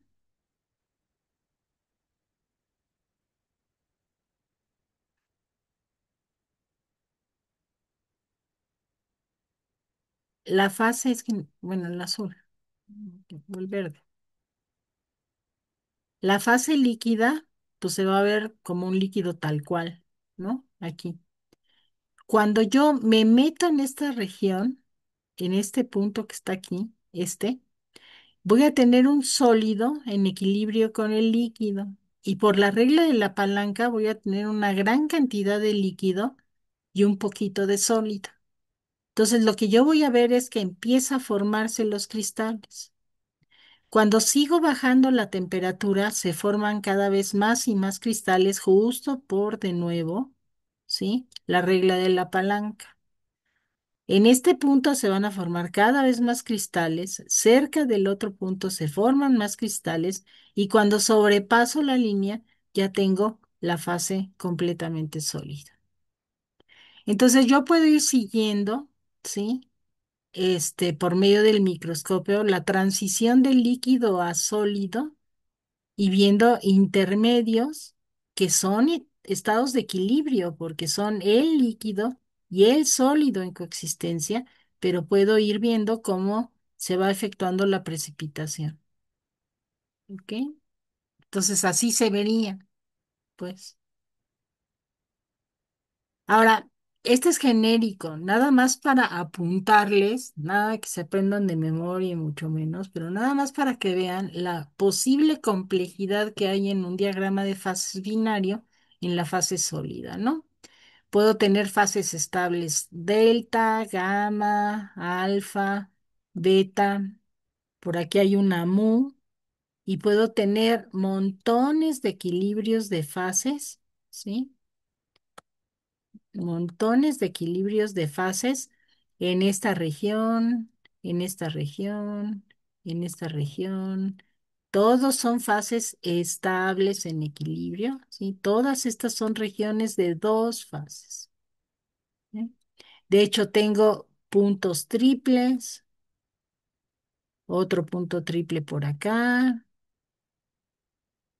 la fase es que, bueno, el azul o el verde. La fase líquida, pues se va a ver como un líquido tal cual, ¿no? Aquí. Cuando yo me meto en esta región, en este punto que está aquí, voy a tener un sólido en equilibrio con el líquido y por la regla de la palanca voy a tener una gran cantidad de líquido y un poquito de sólido. Entonces lo que yo voy a ver es que empieza a formarse los cristales. Cuando sigo bajando la temperatura, se forman cada vez más y más cristales justo por de nuevo, ¿sí? La regla de la palanca. En este punto se van a formar cada vez más cristales, cerca del otro punto se forman más cristales y cuando sobrepaso la línea ya tengo la fase completamente sólida. Entonces yo puedo ir siguiendo, ¿sí? Por medio del microscopio, la transición del líquido a sólido y viendo intermedios que son estados de equilibrio, porque son el líquido y el sólido en coexistencia, pero puedo ir viendo cómo se va efectuando la precipitación. ¿Ok? Entonces así se vería, pues. Ahora, Este es genérico, nada más para apuntarles, nada que se aprendan de memoria y mucho menos, pero nada más para que vean la posible complejidad que hay en un diagrama de fases binario en la fase sólida, ¿no? Puedo tener fases estables delta, gamma, alfa, beta, por aquí hay una mu, y puedo tener montones de equilibrios de fases, ¿sí? Montones de equilibrios de fases en esta región, en esta región, en esta región. Todos son fases estables en equilibrio, ¿sí? Todas estas son regiones de dos fases. ¿Sí? De hecho, tengo puntos triples, otro punto triple por acá,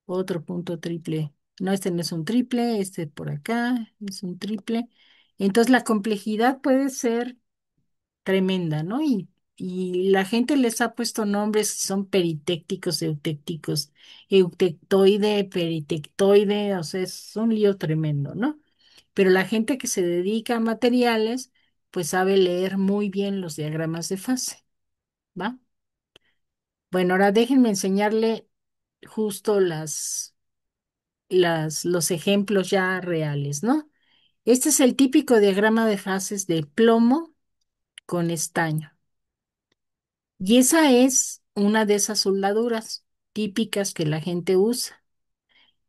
otro punto triple. No, este no es un triple, este por acá es un triple. Entonces, la complejidad puede ser tremenda, ¿no? Y la gente les ha puesto nombres, son peritécticos, eutécticos, eutectoide, peritectoide, o sea, es un lío tremendo, ¿no? Pero la gente que se dedica a materiales, pues sabe leer muy bien los diagramas de fase, ¿va? Bueno, ahora déjenme enseñarle justo los ejemplos ya reales, ¿no? Este es el típico diagrama de fases de plomo con estaño. Y esa es una de esas soldaduras típicas que la gente usa.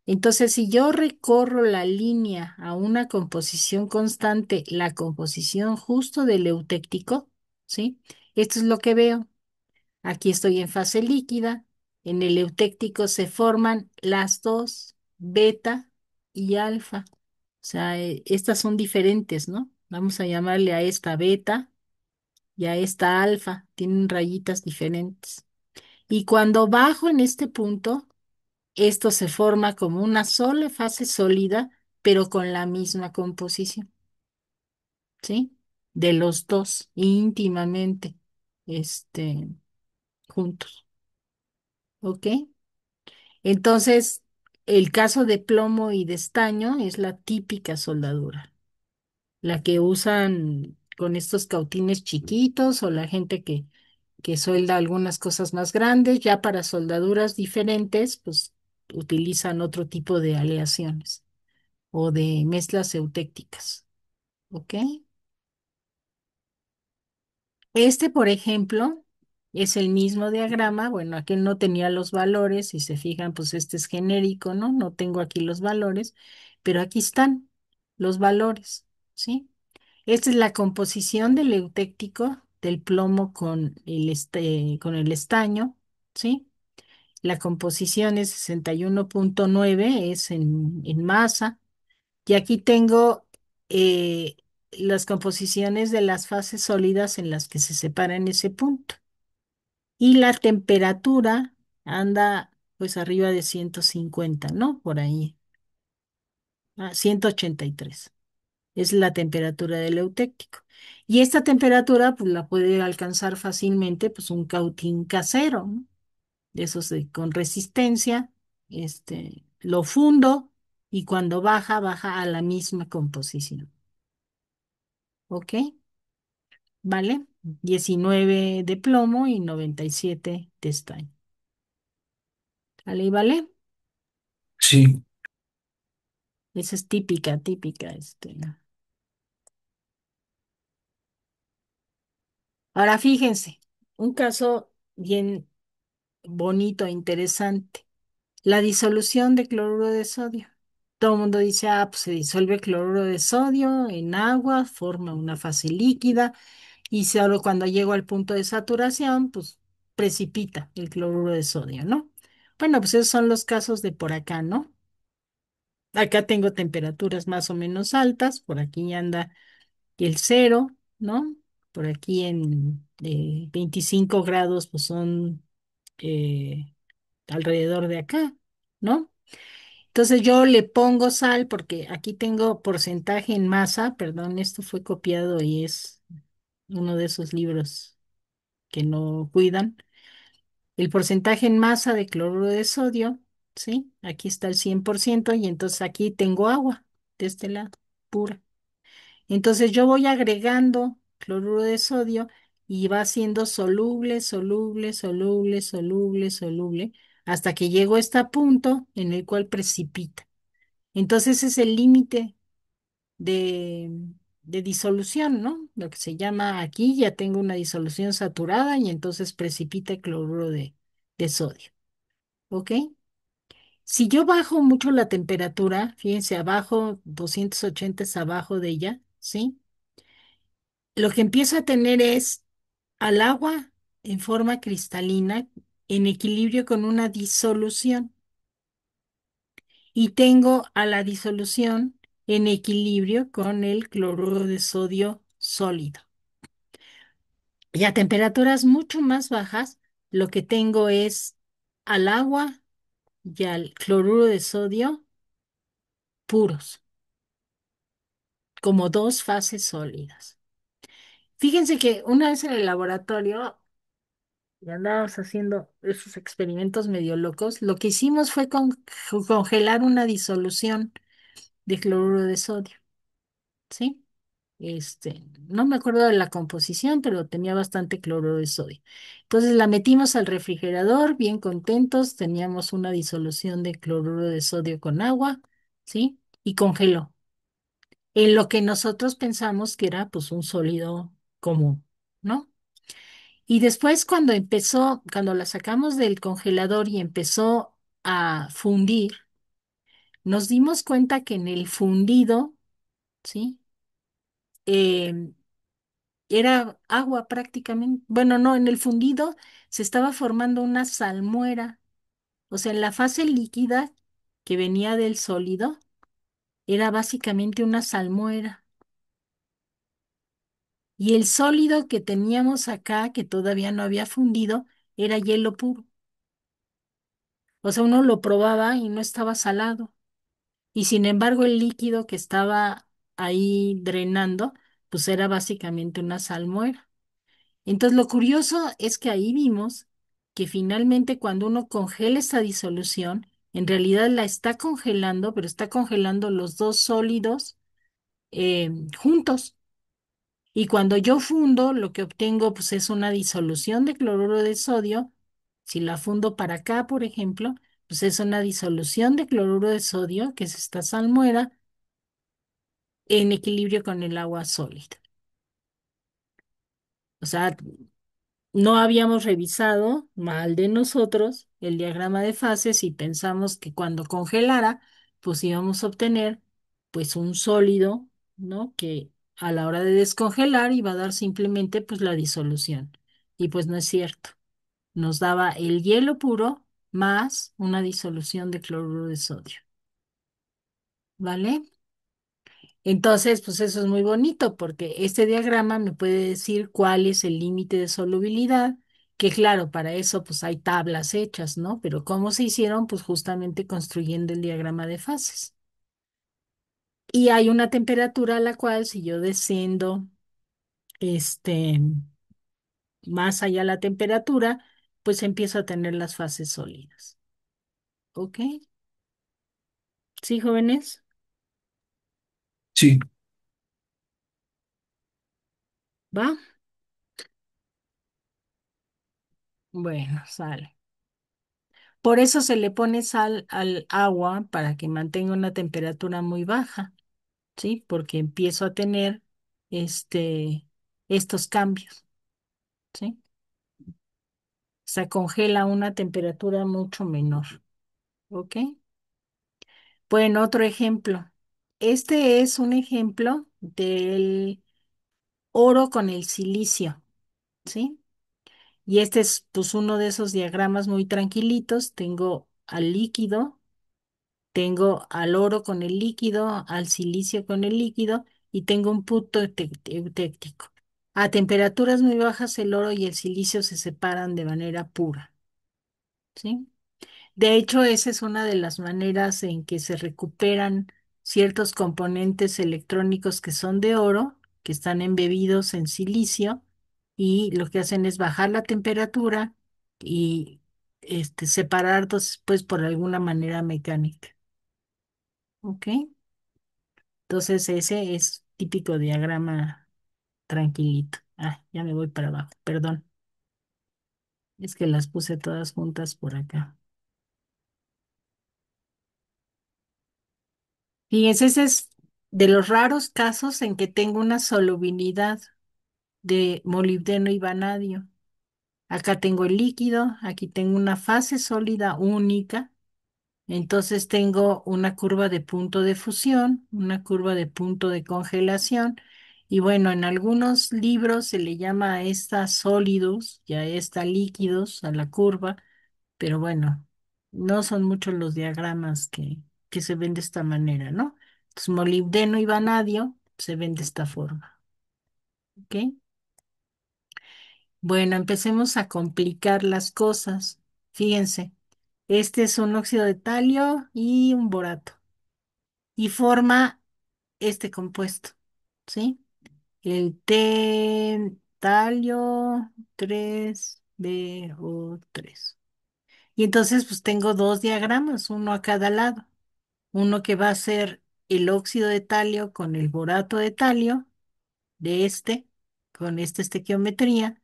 Entonces, si yo recorro la línea a una composición constante, la composición justo del eutéctico, ¿sí? Esto es lo que veo. Aquí estoy en fase líquida. En el eutéctico se forman las dos, beta y alfa. O sea, estas son diferentes, ¿no? Vamos a llamarle a esta beta y a esta alfa. Tienen rayitas diferentes. Y cuando bajo en este punto, esto se forma como una sola fase sólida, pero con la misma composición, ¿sí? De los dos íntimamente, este, juntos, ¿ok? Entonces, el caso de plomo y de estaño es la típica soldadura, la que usan con estos cautines chiquitos o la gente que suelda algunas cosas más grandes, ya para soldaduras diferentes, pues utilizan otro tipo de aleaciones o de mezclas eutécticas, ¿ok? Este, por ejemplo, es el mismo diagrama, bueno, aquí no tenía los valores, si se fijan, pues este es genérico, ¿no? No tengo aquí los valores, pero aquí están los valores, ¿sí? Esta es la composición del eutéctico del plomo con el estaño, ¿sí? La composición es 61,9, es en masa. Y aquí tengo las composiciones de las fases sólidas en las que se separa en ese punto. Y la temperatura anda pues arriba de 150, ¿no? Por ahí. 183. Es la temperatura del eutéctico. Y esta temperatura pues la puede alcanzar fácilmente pues un cautín casero, ¿no? De esos con resistencia, lo fundo y cuando baja, baja a la misma composición. ¿Ok? ¿Vale? 19 de plomo y 97 de estaño. ¿Vale? ¿Y vale? Sí, Esa es típica, típica, Ahora fíjense, un caso bien bonito e interesante. La disolución de cloruro de sodio. Todo el mundo dice, pues se disuelve cloruro de sodio en agua, forma una fase líquida y solo cuando llego al punto de saturación, pues precipita el cloruro de sodio, ¿no? Bueno, pues esos son los casos de por acá, ¿no? Acá tengo temperaturas más o menos altas, por aquí anda el cero, ¿no? Por aquí en 25 grados, pues son eh, alrededor de acá, ¿no? Entonces yo le pongo sal porque aquí tengo porcentaje en masa, perdón, esto fue copiado y es uno de esos libros que no cuidan. El porcentaje en masa de cloruro de sodio, ¿sí? Aquí está el 100% y entonces aquí tengo agua de este lado, pura. Entonces yo voy agregando cloruro de sodio y va siendo soluble, soluble, soluble, soluble, soluble, hasta que llego a este punto en el cual precipita. Entonces ese es el límite de, de disolución, ¿no? Lo que se llama aquí, ya tengo una disolución saturada y entonces precipita el cloruro de sodio. ¿Ok? Si yo bajo mucho la temperatura, fíjense, abajo, 280 es abajo de ella, ¿sí? Lo que empiezo a tener es al agua en forma cristalina en equilibrio con una disolución y tengo a la disolución en equilibrio con el cloruro de sodio sólido. Y a temperaturas mucho más bajas, lo que tengo es al agua y al cloruro de sodio puros, como dos fases sólidas. Fíjense que una vez en el laboratorio y andábamos haciendo esos experimentos medio locos, lo que hicimos fue congelar una disolución de cloruro de sodio, ¿sí? No me acuerdo de la composición, pero tenía bastante cloruro de sodio. Entonces la metimos al refrigerador, bien contentos, teníamos una disolución de cloruro de sodio con agua, ¿sí? Y congeló. En lo que nosotros pensamos que era pues un sólido común, ¿no? Y después cuando la sacamos del congelador y empezó a fundir, nos dimos cuenta que en el fundido, ¿sí? Em, Era agua prácticamente. Bueno, no, en el fundido se estaba formando una salmuera. O sea, en la fase líquida que venía del sólido, era básicamente una salmuera. Y el sólido que teníamos acá, que todavía no había fundido, era hielo puro. O sea, uno lo probaba y no estaba salado. Y sin embargo, el líquido que estaba ahí drenando, pues era básicamente una salmuera. Entonces, lo curioso es que ahí vimos que finalmente cuando uno congela esta disolución, en realidad la está congelando, pero está congelando los dos sólidos juntos. Y cuando yo fundo, lo que obtengo pues, es una disolución de cloruro de sodio. Si la fundo para acá, por ejemplo, pues es una disolución de cloruro de sodio, que es esta salmuera, en equilibrio con el agua sólida. O sea, no habíamos revisado, mal de nosotros, el diagrama de fases y pensamos que cuando congelara, pues íbamos a obtener pues un sólido, ¿no? Que a la hora de descongelar iba a dar simplemente pues la disolución. Y pues no es cierto. Nos daba el hielo puro más una disolución de cloruro de sodio, ¿vale? Entonces, pues eso es muy bonito porque este diagrama me puede decir cuál es el límite de solubilidad, que claro, para eso pues hay tablas hechas, ¿no? Pero ¿cómo se hicieron? Pues justamente construyendo el diagrama de fases. Y hay una temperatura a la cual si yo desciendo este, más allá la temperatura, pues empiezo a tener las fases sólidas. ¿Ok? ¿Sí, jóvenes? Sí, ¿Va? Bueno, sale. Por eso se le pone sal al agua para que mantenga una temperatura muy baja, ¿sí? Porque empiezo a tener este, estos cambios, ¿sí? Se congela a una temperatura mucho menor, ¿ok? Bueno, otro ejemplo. Este es un ejemplo del oro con el silicio, ¿sí? Y este es pues uno de esos diagramas muy tranquilitos. Tengo al líquido. Tengo al oro con el líquido, al silicio con el líquido y tengo un punto eutéctico. A temperaturas muy bajas el oro y el silicio se separan de manera pura, ¿sí? De hecho, esa es una de las maneras en que se recuperan ciertos componentes electrónicos que son de oro, que están embebidos en silicio y lo que hacen es bajar la temperatura y separarlos pues por alguna manera mecánica. ¿Ok? Entonces ese es típico diagrama tranquilito. Ah, ya me voy para abajo, perdón. Es que las puse todas juntas por acá. Fíjense, ese es de los raros casos en que tengo una solubilidad de molibdeno y vanadio. Acá tengo el líquido, aquí tengo una fase sólida única. Entonces tengo una curva de punto de fusión, una curva de punto de congelación. Y bueno, en algunos libros se le llama a esta sólidos y a esta líquidos, a la curva, pero bueno, no son muchos los diagramas que se ven de esta manera, ¿no? Entonces, molibdeno y vanadio se ven de esta forma, ¿ok? Bueno, empecemos a complicar las cosas. Fíjense, este es un óxido de talio y un borato y forma este compuesto, ¿sí? El talio 3BO3. Y entonces pues tengo dos diagramas, uno a cada lado. Uno que va a ser el óxido de talio con el borato de talio de con esta estequiometría.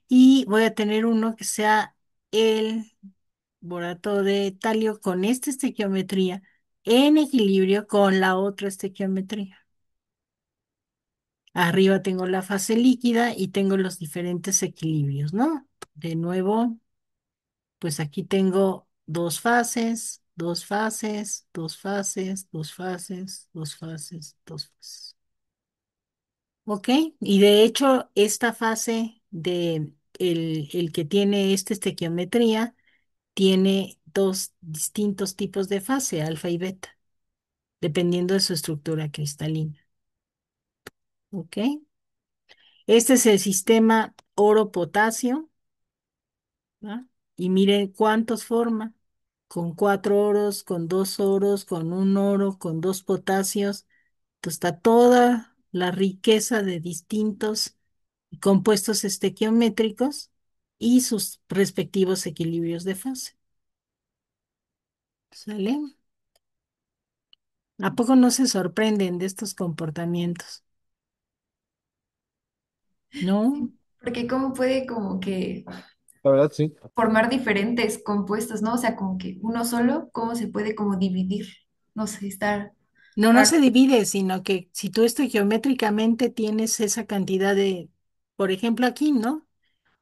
Y voy a tener uno que sea el borato de talio con esta estequiometría en equilibrio con la otra estequiometría. Arriba tengo la fase líquida y tengo los diferentes equilibrios, ¿no? De nuevo, pues aquí tengo dos fases, dos fases, dos fases, dos fases, dos fases, dos fases. ¿Ok? Y de hecho, esta fase de el que tiene esta estequiometría tiene dos distintos tipos de fase, alfa y beta, dependiendo de su estructura cristalina. ¿Ok? Este es el sistema oro-potasio, ¿va? Y miren cuántos forma, con cuatro oros, con dos oros, con un oro, con dos potasios. Entonces está toda la riqueza de distintos compuestos estequiométricos y sus respectivos equilibrios de fase. ¿Sale? ¿A poco no se sorprenden de estos comportamientos? ¿No? Sí, porque cómo puede como que La verdad, sí. formar diferentes compuestos, ¿no? O sea, como que uno solo, ¿cómo se puede como dividir? No sé, está No, no raro. se divide, sino que si tú esto geométricamente tienes esa cantidad de, por ejemplo, aquí, ¿no?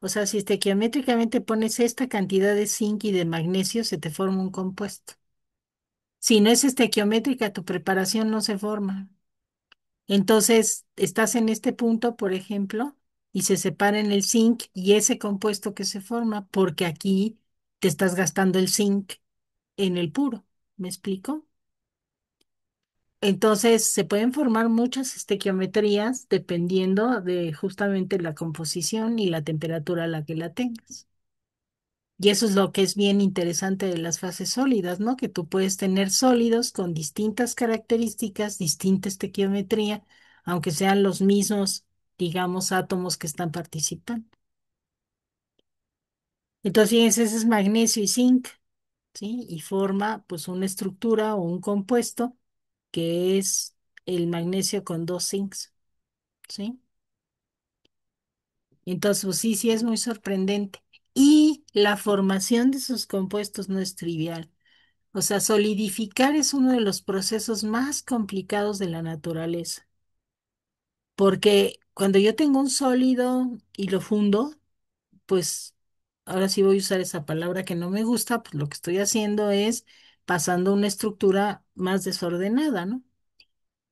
O sea, si geométricamente pones esta cantidad de zinc y de magnesio, se te forma un compuesto. Si no es estequiométrica, tu preparación no se forma. Entonces, estás en este punto, por ejemplo, y se separa en el zinc y ese compuesto que se forma, porque aquí te estás gastando el zinc en el puro. ¿Me explico? Entonces, se pueden formar muchas estequiometrías dependiendo de justamente la composición y la temperatura a la que la tengas. Y eso es lo que es bien interesante de las fases sólidas, ¿no? Que tú puedes tener sólidos con distintas características, distinta estequiometría, aunque sean los mismos, digamos, átomos que están participando. Entonces, fíjense, ese es magnesio y zinc, ¿sí? Y forma pues una estructura o un compuesto que es el magnesio con dos zincs, ¿sí? Entonces, pues sí, sí es muy sorprendente. Y la formación de esos compuestos no es trivial. O sea, solidificar es uno de los procesos más complicados de la naturaleza, porque cuando yo tengo un sólido y lo fundo, pues ahora sí voy a usar esa palabra que no me gusta, pues lo que estoy haciendo es pasando a una estructura más desordenada, ¿no?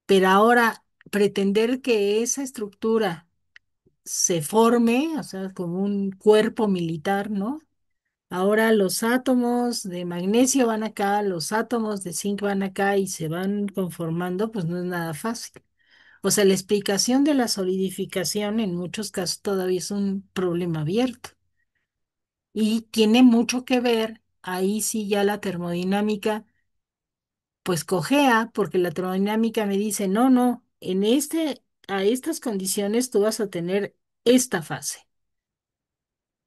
Pero ahora pretender que esa estructura se forme, o sea, como un cuerpo militar, ¿no? Ahora los átomos de magnesio van acá, los átomos de zinc van acá y se van conformando, pues no es nada fácil. O sea, la explicación de la solidificación en muchos casos todavía es un problema abierto y tiene mucho que ver, ahí sí ya la termodinámica, pues cojea, porque la termodinámica me dice, no, no, a estas condiciones tú vas a tener esta fase.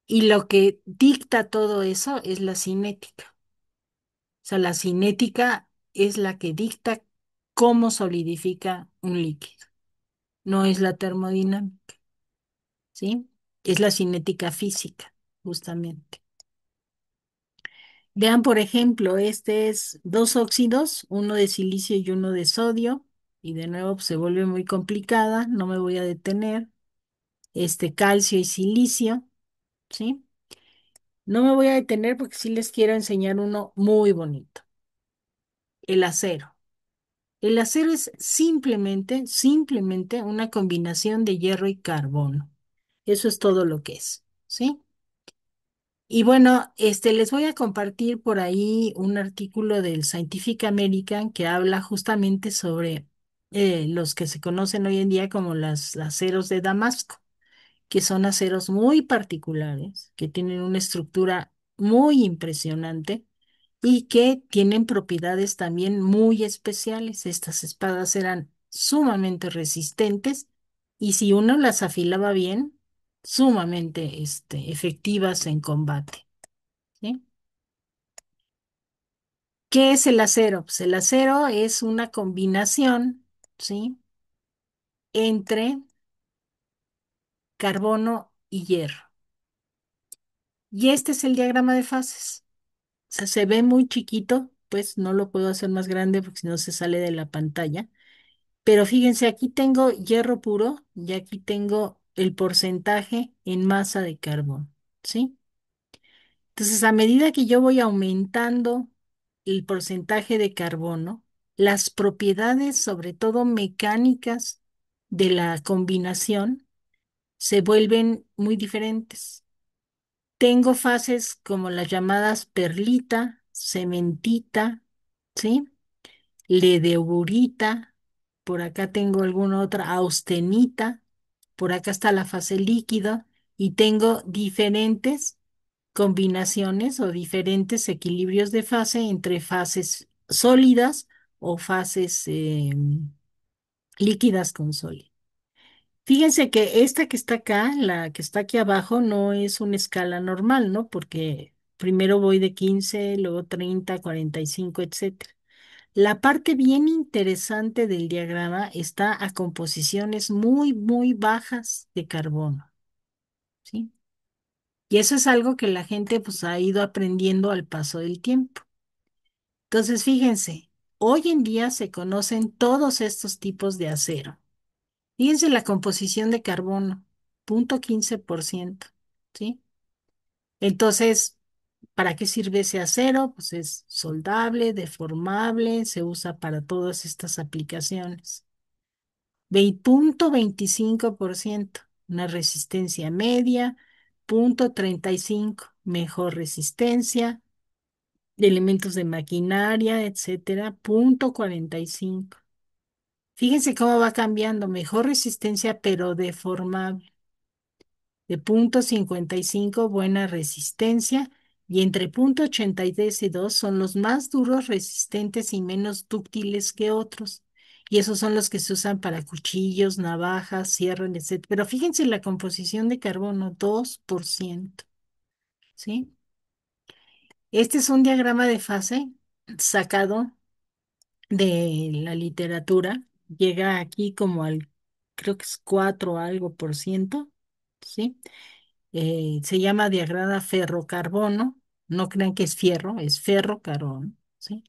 Y lo que dicta todo eso es la cinética. O sea, la cinética es la que dicta cómo solidifica un líquido. no es la termodinámica, ¿sí? Es la cinética física, justamente. Vean, por ejemplo, este es dos óxidos, uno de silicio y uno de sodio, y de nuevo pues, se vuelve muy complicada, no me voy a detener. Este calcio y silicio, ¿sí? No me voy a detener porque sí les quiero enseñar uno muy bonito, el acero. El acero es simplemente una combinación de hierro y carbono. Eso es todo lo que es, ¿sí? Y bueno, les voy a compartir por ahí un artículo del Scientific American que habla justamente sobre los que se conocen hoy en día como las aceros de Damasco, que son aceros muy particulares, que tienen una estructura muy impresionante y que tienen propiedades también muy especiales. Estas espadas eran sumamente resistentes y si uno las afilaba bien, sumamente efectivas en combate, ¿sí? ¿Qué es el acero? Pues el acero es una combinación, ¿sí? Entre carbono y hierro. Y este es el diagrama de fases. O sea, se ve muy chiquito, pues no lo puedo hacer más grande porque si no se sale de la pantalla. Pero fíjense, aquí tengo hierro puro y aquí tengo el porcentaje en masa de carbono, ¿sí? Entonces, a medida que yo voy aumentando el porcentaje de carbono, las propiedades, sobre todo mecánicas de la combinación, se vuelven muy diferentes. Tengo fases como las llamadas perlita, cementita, ¿sí? Ledeburita, por acá tengo alguna otra, austenita, por acá está la fase líquida y tengo diferentes combinaciones o diferentes equilibrios de fase entre fases sólidas o fases líquidas con sólido. Fíjense que esta que está acá, la que está aquí abajo, no es una escala normal, ¿no? Porque primero voy de 15, luego 30, 45, etcétera. La parte bien interesante del diagrama está a composiciones muy bajas de carbono, ¿sí? Y eso es algo que la gente pues ha ido aprendiendo al paso del tiempo. Entonces, fíjense, hoy en día se conocen todos estos tipos de acero. Fíjense la composición de carbono, 0,15%, ¿sí? Entonces, ¿para qué sirve ese acero? Pues es soldable, deformable, se usa para todas estas aplicaciones. 0,25%, una resistencia media, 0,35, mejor resistencia, elementos de maquinaria, etcétera, 0,45. Fíjense cómo va cambiando, mejor resistencia, pero deformable. De 0,55, buena resistencia, y entre 0,83 y 2 son los más duros, resistentes y menos dúctiles que otros. Y esos son los que se usan para cuchillos, navajas, sierras, etc. Pero fíjense la composición de carbono, 2%, ¿sí? Este es un diagrama de fase sacado de la literatura. Llega aquí como al, creo que es 4 algo por ciento, ¿sí? Se llama diagrama ferrocarbono, no crean que es fierro, es ferrocarbono, ¿sí?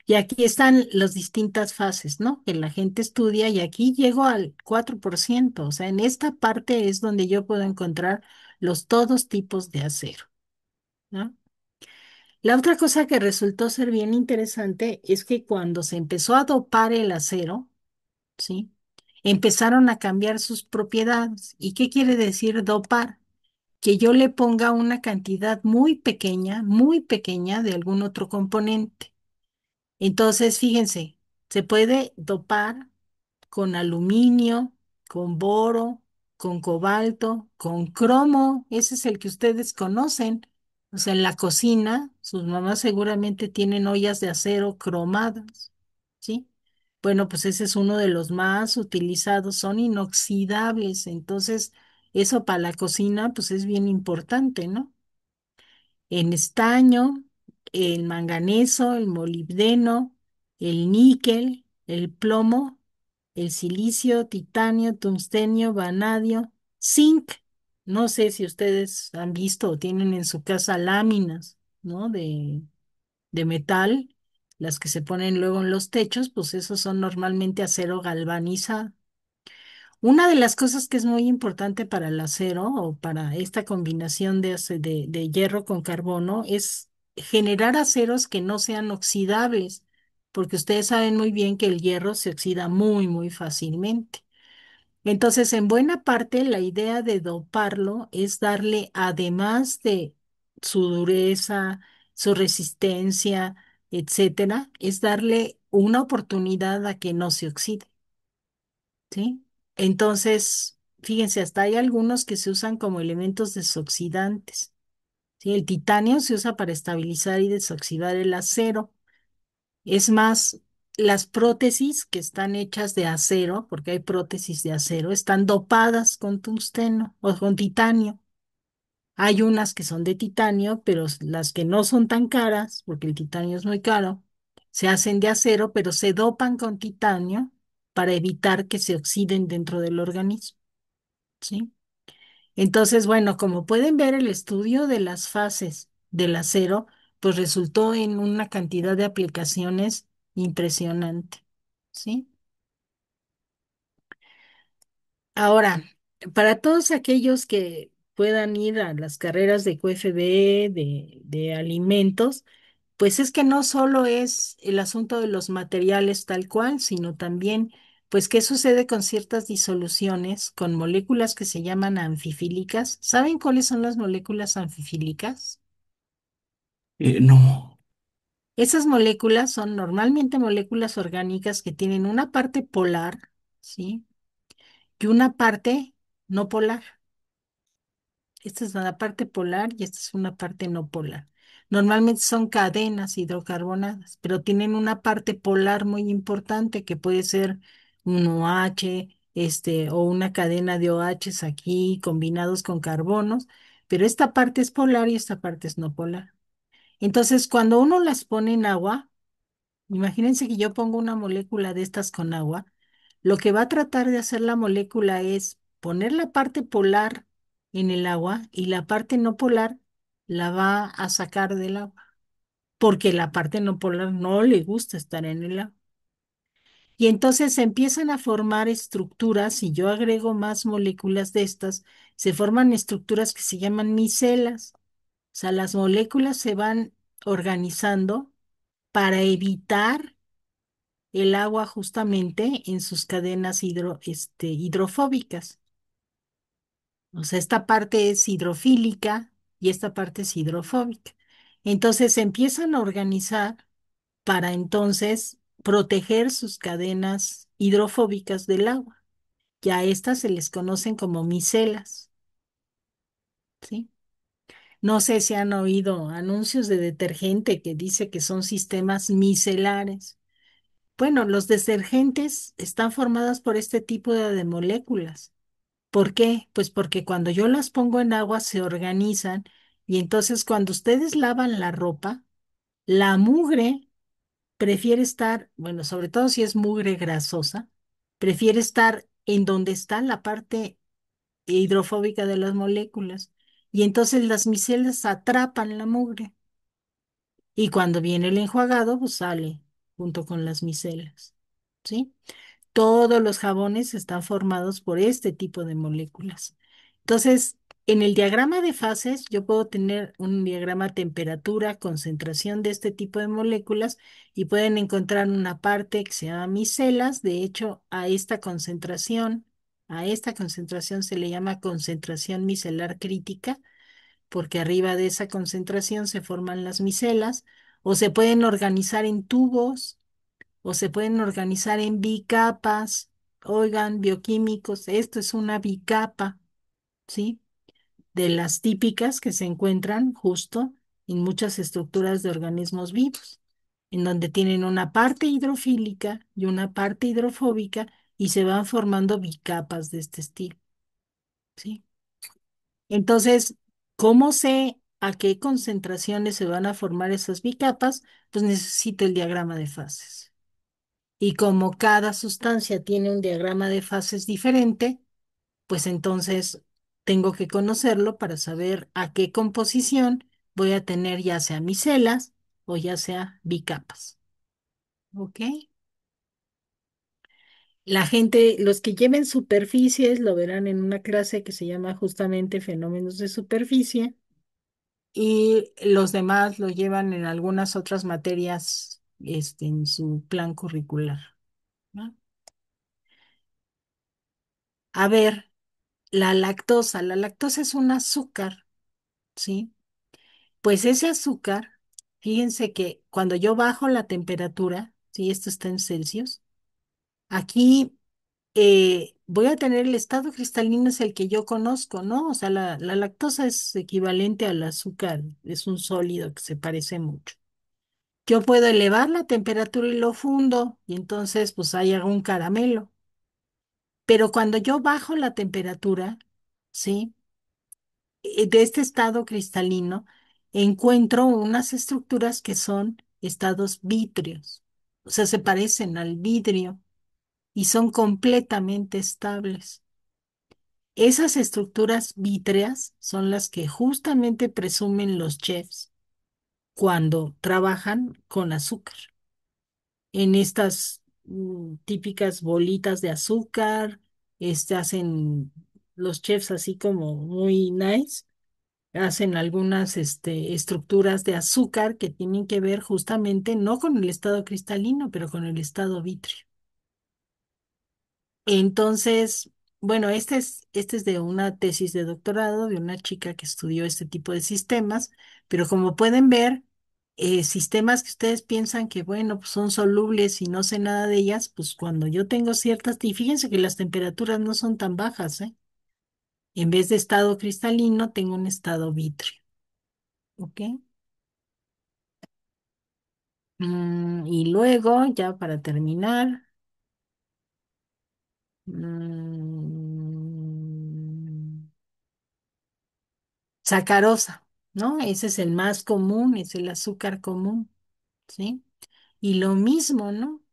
Y aquí están las distintas fases, ¿no? Que la gente estudia y aquí llego al 4%, o sea, en esta parte es donde yo puedo encontrar los todos tipos de acero, ¿no? La otra cosa que resultó ser bien interesante es que cuando se empezó a dopar el acero, ¿sí? Empezaron a cambiar sus propiedades. ¿Y qué quiere decir dopar? Que yo le ponga una cantidad muy pequeña de algún otro componente. Entonces, fíjense, se puede dopar con aluminio, con boro, con cobalto, con cromo. Ese es el que ustedes conocen. O sea, en la cocina, sus mamás seguramente tienen ollas de acero cromadas, ¿sí? Bueno, pues ese es uno de los más utilizados, son inoxidables. Entonces, eso para la cocina, pues es bien importante, ¿no? En estaño, el manganeso, el molibdeno, el níquel, el plomo. el silicio, titanio, tungstenio, vanadio, zinc. No sé si ustedes han visto o tienen en su casa láminas, ¿no? De metal, las que se ponen luego en los techos, pues esos son normalmente acero galvanizado. Una de las cosas que es muy importante para el acero o para esta combinación de hierro con carbono es generar aceros que no sean oxidables, porque ustedes saben muy bien que el hierro se oxida muy, muy fácilmente. Entonces, en buena parte, la idea de doparlo es darle, además de su dureza, su resistencia, etcétera, es darle una oportunidad a que no se oxide. ¿Sí? Entonces, fíjense, hasta hay algunos que se usan como elementos desoxidantes. ¿Sí? El titanio se usa para estabilizar y desoxidar el acero. Es más, las prótesis que están hechas de acero, porque hay prótesis de acero, están dopadas con tungsteno o con titanio. Hay unas que son de titanio, pero las que no son tan caras, porque el titanio es muy caro, se hacen de acero, pero se dopan con titanio para evitar que se oxiden dentro del organismo, ¿sí? Entonces, bueno, como pueden ver, el estudio de las fases del acero, pues resultó en una cantidad de aplicaciones impresionante, ¿sí? Ahora, para todos aquellos que puedan ir a las carreras de QFB, de alimentos, pues es que no solo es el asunto de los materiales tal cual, sino también, pues, qué sucede con ciertas disoluciones, con moléculas que se llaman anfifílicas. ¿Saben cuáles son las moléculas anfifílicas? No. Esas moléculas son normalmente moléculas orgánicas que tienen una parte polar, ¿sí? Y una parte no polar. Esta es la parte polar y esta es una parte no polar. Normalmente son cadenas hidrocarbonadas, pero tienen una parte polar muy importante que puede ser un OH, o una cadena de OHs aquí combinados con carbonos, pero esta parte es polar y esta parte es no polar. Entonces, cuando uno las pone en agua, imagínense que yo pongo una molécula de estas con agua. Lo que va a tratar de hacer la molécula es poner la parte polar en el agua y la parte no polar la va a sacar del agua, porque la parte no polar no le gusta estar en el agua. Y entonces se empiezan a formar estructuras, y yo agrego más moléculas de estas, se forman estructuras que se llaman micelas. O sea, las moléculas se van organizando para evitar el agua justamente en sus cadenas hidrofóbicas. O sea, esta parte es hidrofílica y esta parte es hidrofóbica. Entonces se empiezan a organizar para entonces proteger sus cadenas hidrofóbicas del agua. Ya a estas se les conocen como micelas, ¿sí? No sé si han oído anuncios de detergente que dice que son sistemas micelares. Bueno, los detergentes están formados por este tipo de moléculas. ¿Por qué? Pues porque cuando yo las pongo en agua se organizan y entonces cuando ustedes lavan la ropa, la mugre prefiere estar, bueno, sobre todo si es mugre grasosa, prefiere estar en donde está la parte hidrofóbica de las moléculas. Y entonces las micelas atrapan la mugre y cuando viene el enjuagado, pues sale junto con las micelas. ¿Sí? Todos los jabones están formados por este tipo de moléculas. Entonces, en el diagrama de fases, yo puedo tener un diagrama temperatura, concentración de este tipo de moléculas y pueden encontrar una parte que se llama micelas. De hecho, a esta concentración se le llama concentración micelar crítica, porque arriba de esa concentración se forman las micelas o se pueden organizar en tubos o se pueden organizar en bicapas. Oigan, bioquímicos, esto es una bicapa, ¿sí? De las típicas que se encuentran justo en muchas estructuras de organismos vivos, en donde tienen una parte hidrofílica y una parte hidrofóbica y se van formando bicapas de este estilo, ¿sí? Entonces, ¿cómo sé a qué concentraciones se van a formar esas bicapas? Pues necesito el diagrama de fases. Y como cada sustancia tiene un diagrama de fases diferente, pues entonces tengo que conocerlo para saber a qué composición voy a tener ya sea micelas o ya sea bicapas. ¿Ok? La gente, los que lleven superficies lo verán en una clase que se llama justamente fenómenos de superficie y los demás lo llevan en algunas otras materias en su plan curricular, ¿no? A ver, la lactosa es un azúcar, ¿sí? Pues ese azúcar, fíjense que cuando yo bajo la temperatura, ¿sí? Esto está en Celsius, aquí voy a tener el estado cristalino es el que yo conozco, ¿no? O sea, la lactosa es equivalente al azúcar, es un sólido que se parece mucho. Yo puedo elevar la temperatura y lo fundo, y entonces pues hay algún caramelo. Pero cuando yo bajo la temperatura, ¿sí? De este estado cristalino, encuentro unas estructuras que son estados vítreos. O sea, se parecen al vidrio y son completamente estables. Esas estructuras vítreas son las que justamente presumen los chefs cuando trabajan con azúcar. En estas típicas bolitas de azúcar, hacen los chefs así como muy nice, hacen algunas estructuras de azúcar que tienen que ver justamente no con el estado cristalino, pero con el estado vítreo. Entonces, bueno, este es de una tesis de doctorado de una chica que estudió este tipo de sistemas, pero como pueden ver, sistemas que ustedes piensan que, bueno, pues son solubles y no sé nada de ellas, pues cuando yo tengo ciertas, y fíjense que las temperaturas no son tan bajas, ¿eh? En vez de estado cristalino, tengo un estado vítreo, ¿ok? Y luego, ya para terminar, mm, sacarosa, ¿no? Ese es el más común, es el azúcar común, ¿sí? Y lo mismo, ¿no?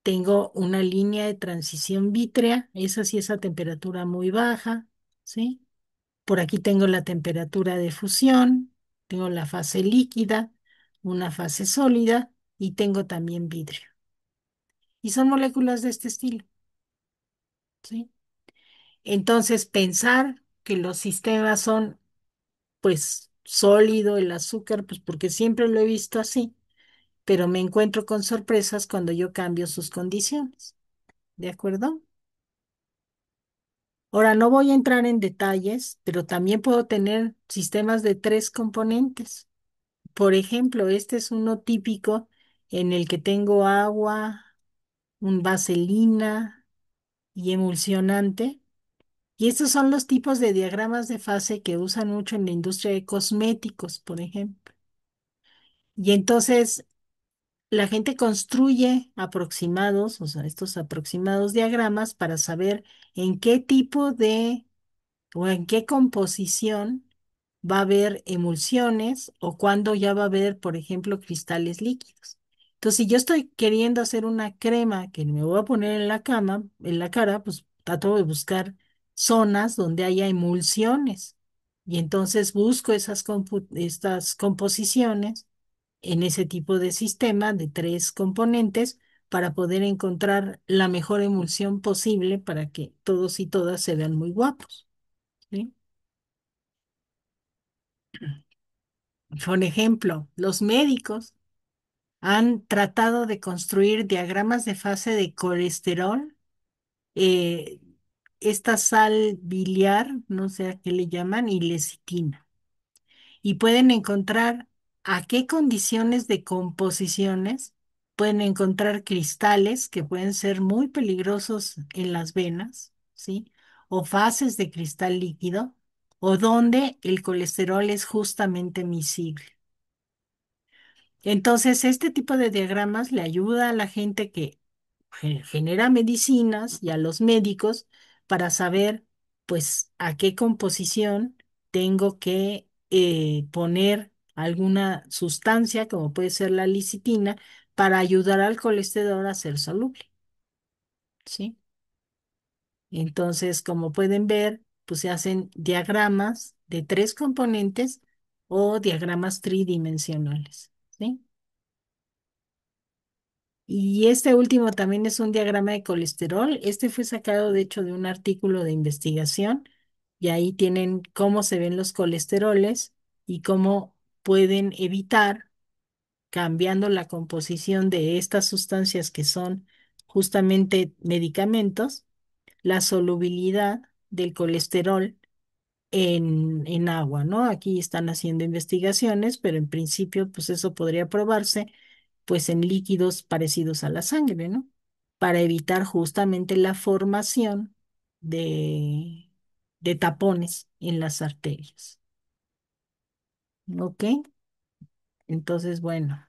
Tengo una línea de transición vítrea, esa sí es a temperatura muy baja, ¿sí? Por aquí tengo la temperatura de fusión, tengo la fase líquida, una fase sólida y tengo también vidrio. Y son moléculas de este estilo, ¿sí? Entonces, pensar que los sistemas son, pues, sólido, el azúcar, pues porque siempre lo he visto así, pero me encuentro con sorpresas cuando yo cambio sus condiciones. ¿De acuerdo? Ahora, no voy a entrar en detalles, pero también puedo tener sistemas de tres componentes. Por ejemplo, este es uno típico en el que tengo agua, un vaselina y emulsionante. Y estos son los tipos de diagramas de fase que usan mucho en la industria de cosméticos, por ejemplo. Y entonces la gente construye aproximados, o sea, estos aproximados diagramas para saber en qué tipo de o en qué composición va a haber emulsiones o cuándo ya va a haber, por ejemplo, cristales líquidos. Entonces, si yo estoy queriendo hacer una crema que me voy a poner en la cama, en la cara, pues trato de buscar zonas donde haya emulsiones. Y entonces busco estas composiciones en ese tipo de sistema de tres componentes para poder encontrar la mejor emulsión posible para que todos y todas se vean muy guapos. ¿Sí? Por ejemplo, los médicos han tratado de construir diagramas de fase de colesterol, eh, esta sal biliar, no sé a qué le llaman, y lecitina. Y pueden encontrar a qué condiciones de composiciones pueden encontrar cristales que pueden ser muy peligrosos en las venas, ¿sí? O fases de cristal líquido, o donde el colesterol es justamente miscible. Entonces, este tipo de diagramas le ayuda a la gente que genera medicinas y a los médicos para saber, pues, a qué composición tengo que poner alguna sustancia, como puede ser la licitina, para ayudar al colesterol a ser soluble, ¿sí? Entonces, como pueden ver, pues se hacen diagramas de tres componentes o diagramas tridimensionales, ¿sí? Y este último también es un diagrama de colesterol. Este fue sacado, de hecho, de un artículo de investigación y ahí tienen cómo se ven los colesteroles y cómo pueden evitar, cambiando la composición de estas sustancias que son justamente medicamentos, la solubilidad del colesterol en agua, ¿no? Aquí están haciendo investigaciones, pero en principio, pues eso podría probarse, pues en líquidos parecidos a la sangre, ¿no? Para evitar justamente la formación de, de tapones en las arterias. ¿Ok? Entonces, bueno,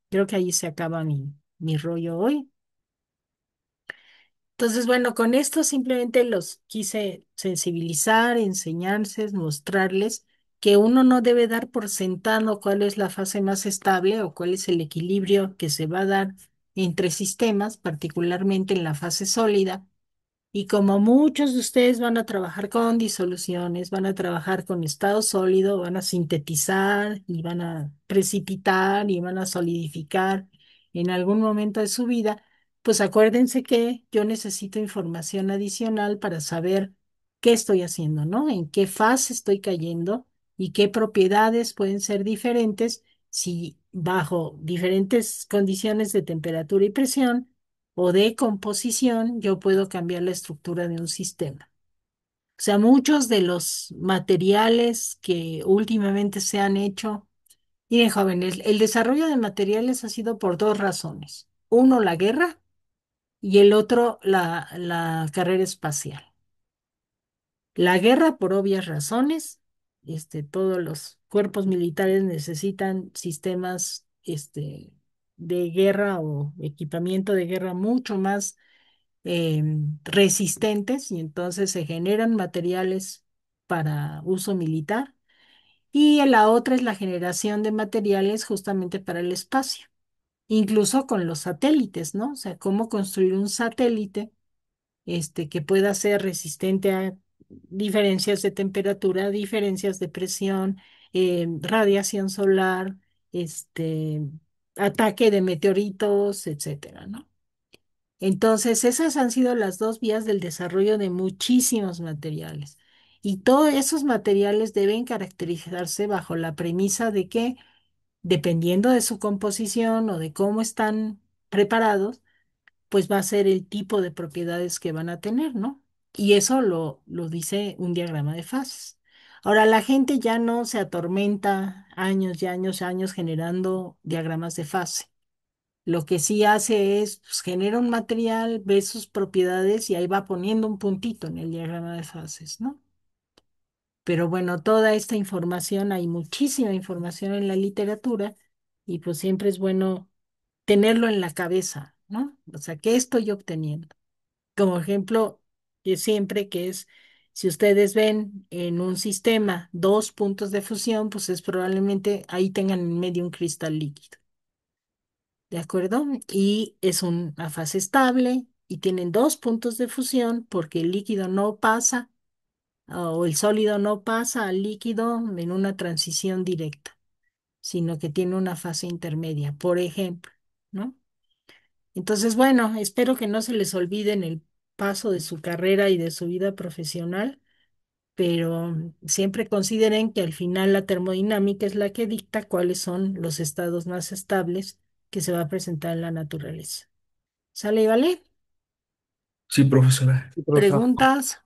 creo que ahí se acaba mi rollo hoy. Entonces, bueno, con esto simplemente los quise sensibilizar, enseñarles, mostrarles que uno no debe dar por sentado cuál es la fase más estable o cuál es el equilibrio que se va a dar entre sistemas, particularmente en la fase sólida, y como muchos de ustedes van a trabajar con disoluciones, van a trabajar con estado sólido, van a sintetizar y van a precipitar y van a solidificar en algún momento de su vida, pues acuérdense que yo necesito información adicional para saber qué estoy haciendo, ¿no? En qué fase estoy cayendo y qué propiedades pueden ser diferentes si bajo diferentes condiciones de temperatura y presión o de composición, yo puedo cambiar la estructura de un sistema. O sea, muchos de los materiales que últimamente se han hecho, miren jóvenes, el desarrollo de materiales ha sido por dos razones. Uno, la guerra y el otro, la carrera espacial. La guerra por obvias razones, todos los cuerpos militares necesitan sistemas, de guerra o equipamiento de guerra mucho más resistentes y entonces se generan materiales para uso militar y la otra es la generación de materiales justamente para el espacio, incluso con los satélites, ¿no? O sea, cómo construir un satélite que pueda ser resistente a diferencias de temperatura, diferencias de presión, radiación solar, este, ataque de meteoritos, etcétera, ¿no? Entonces, esas han sido las dos vías del desarrollo de muchísimos materiales. Y todos esos materiales deben caracterizarse bajo la premisa de que, dependiendo de su composición o de cómo están preparados, pues va a ser el tipo de propiedades que van a tener, ¿no? Y eso lo dice un diagrama de fases. Ahora, la gente ya no se atormenta años y años y años generando diagramas de fase. Lo que sí hace es, pues, genera un material, ve sus propiedades y ahí va poniendo un puntito en el diagrama de fases, ¿no? Pero bueno, toda esta información, hay muchísima información en la literatura y pues siempre es bueno tenerlo en la cabeza, ¿no? O sea, ¿qué estoy obteniendo? Como ejemplo, que siempre que es, si ustedes ven en un sistema dos puntos de fusión, pues es probablemente ahí tengan en medio un cristal líquido. ¿De acuerdo? Y es una fase estable y tienen dos puntos de fusión porque el líquido no pasa o el sólido no pasa al líquido en una transición directa, sino que tiene una fase intermedia, por ejemplo, ¿no? Entonces, bueno, espero que no se les olvide en el paso de su carrera y de su vida profesional, pero siempre consideren que al final la termodinámica es la que dicta cuáles son los estados más estables que se va a presentar en la naturaleza. ¿Sale y vale? Sí, profesora. Sí, profesor. ¿Preguntas?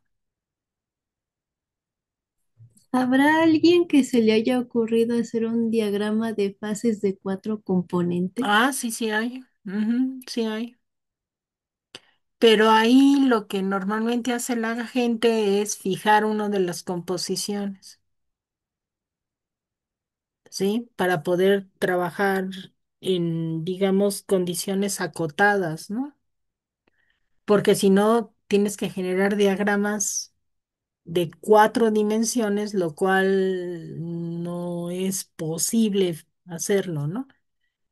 ¿Habrá alguien que se le haya ocurrido hacer un diagrama de fases de cuatro componentes? Ah, sí, sí hay. Ujú, sí hay. Pero ahí lo que normalmente hace la gente es fijar una de las composiciones, ¿sí? Para poder trabajar en, digamos, condiciones acotadas, ¿no? Porque si no, tienes que generar diagramas de cuatro dimensiones, lo cual no es posible hacerlo, ¿no?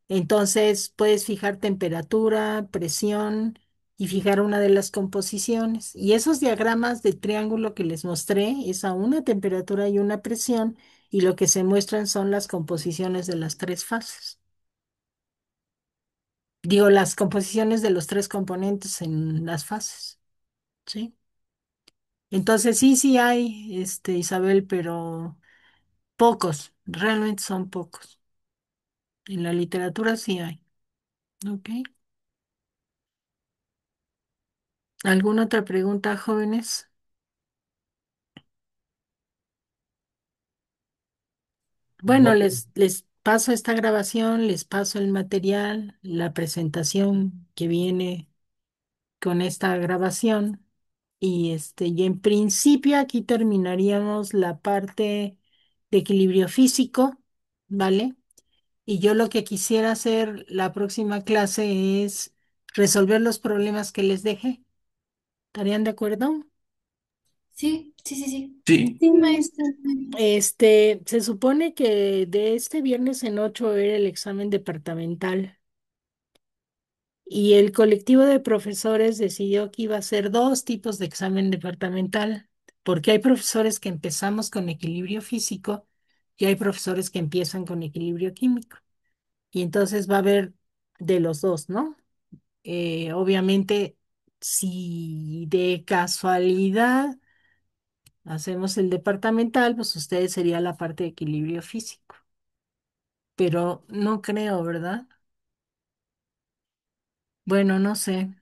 Entonces puedes fijar temperatura, presión y fijar una de las composiciones. Y esos diagramas de triángulo que les mostré es a una temperatura y una presión, y lo que se muestran son las composiciones de las tres fases. Digo, las composiciones de los tres componentes en las fases, ¿sí? Entonces sí, sí hay, Isabel, pero pocos, realmente son pocos. En la literatura sí hay, ¿ok? ¿Alguna otra pregunta, jóvenes? Bueno, No, les paso esta grabación, les paso el material, la presentación que viene con esta grabación. Y en principio aquí terminaríamos la parte de equilibrio físico, ¿vale? Y yo lo que quisiera hacer la próxima clase es resolver los problemas que les dejé. ¿Estarían de acuerdo? Sí, sí, sí, sí. Sí, Sí, maestra. Se supone que de este viernes en 8 era el examen departamental, y el colectivo de profesores decidió que iba a ser dos tipos de examen departamental, porque hay profesores que empezamos con equilibrio físico y hay profesores que empiezan con equilibrio químico. Y entonces va a haber de los dos, ¿no? Obviamente, si de casualidad hacemos el departamental, pues ustedes sería la parte de equilibrio físico, pero no creo, ¿verdad? Bueno, no sé.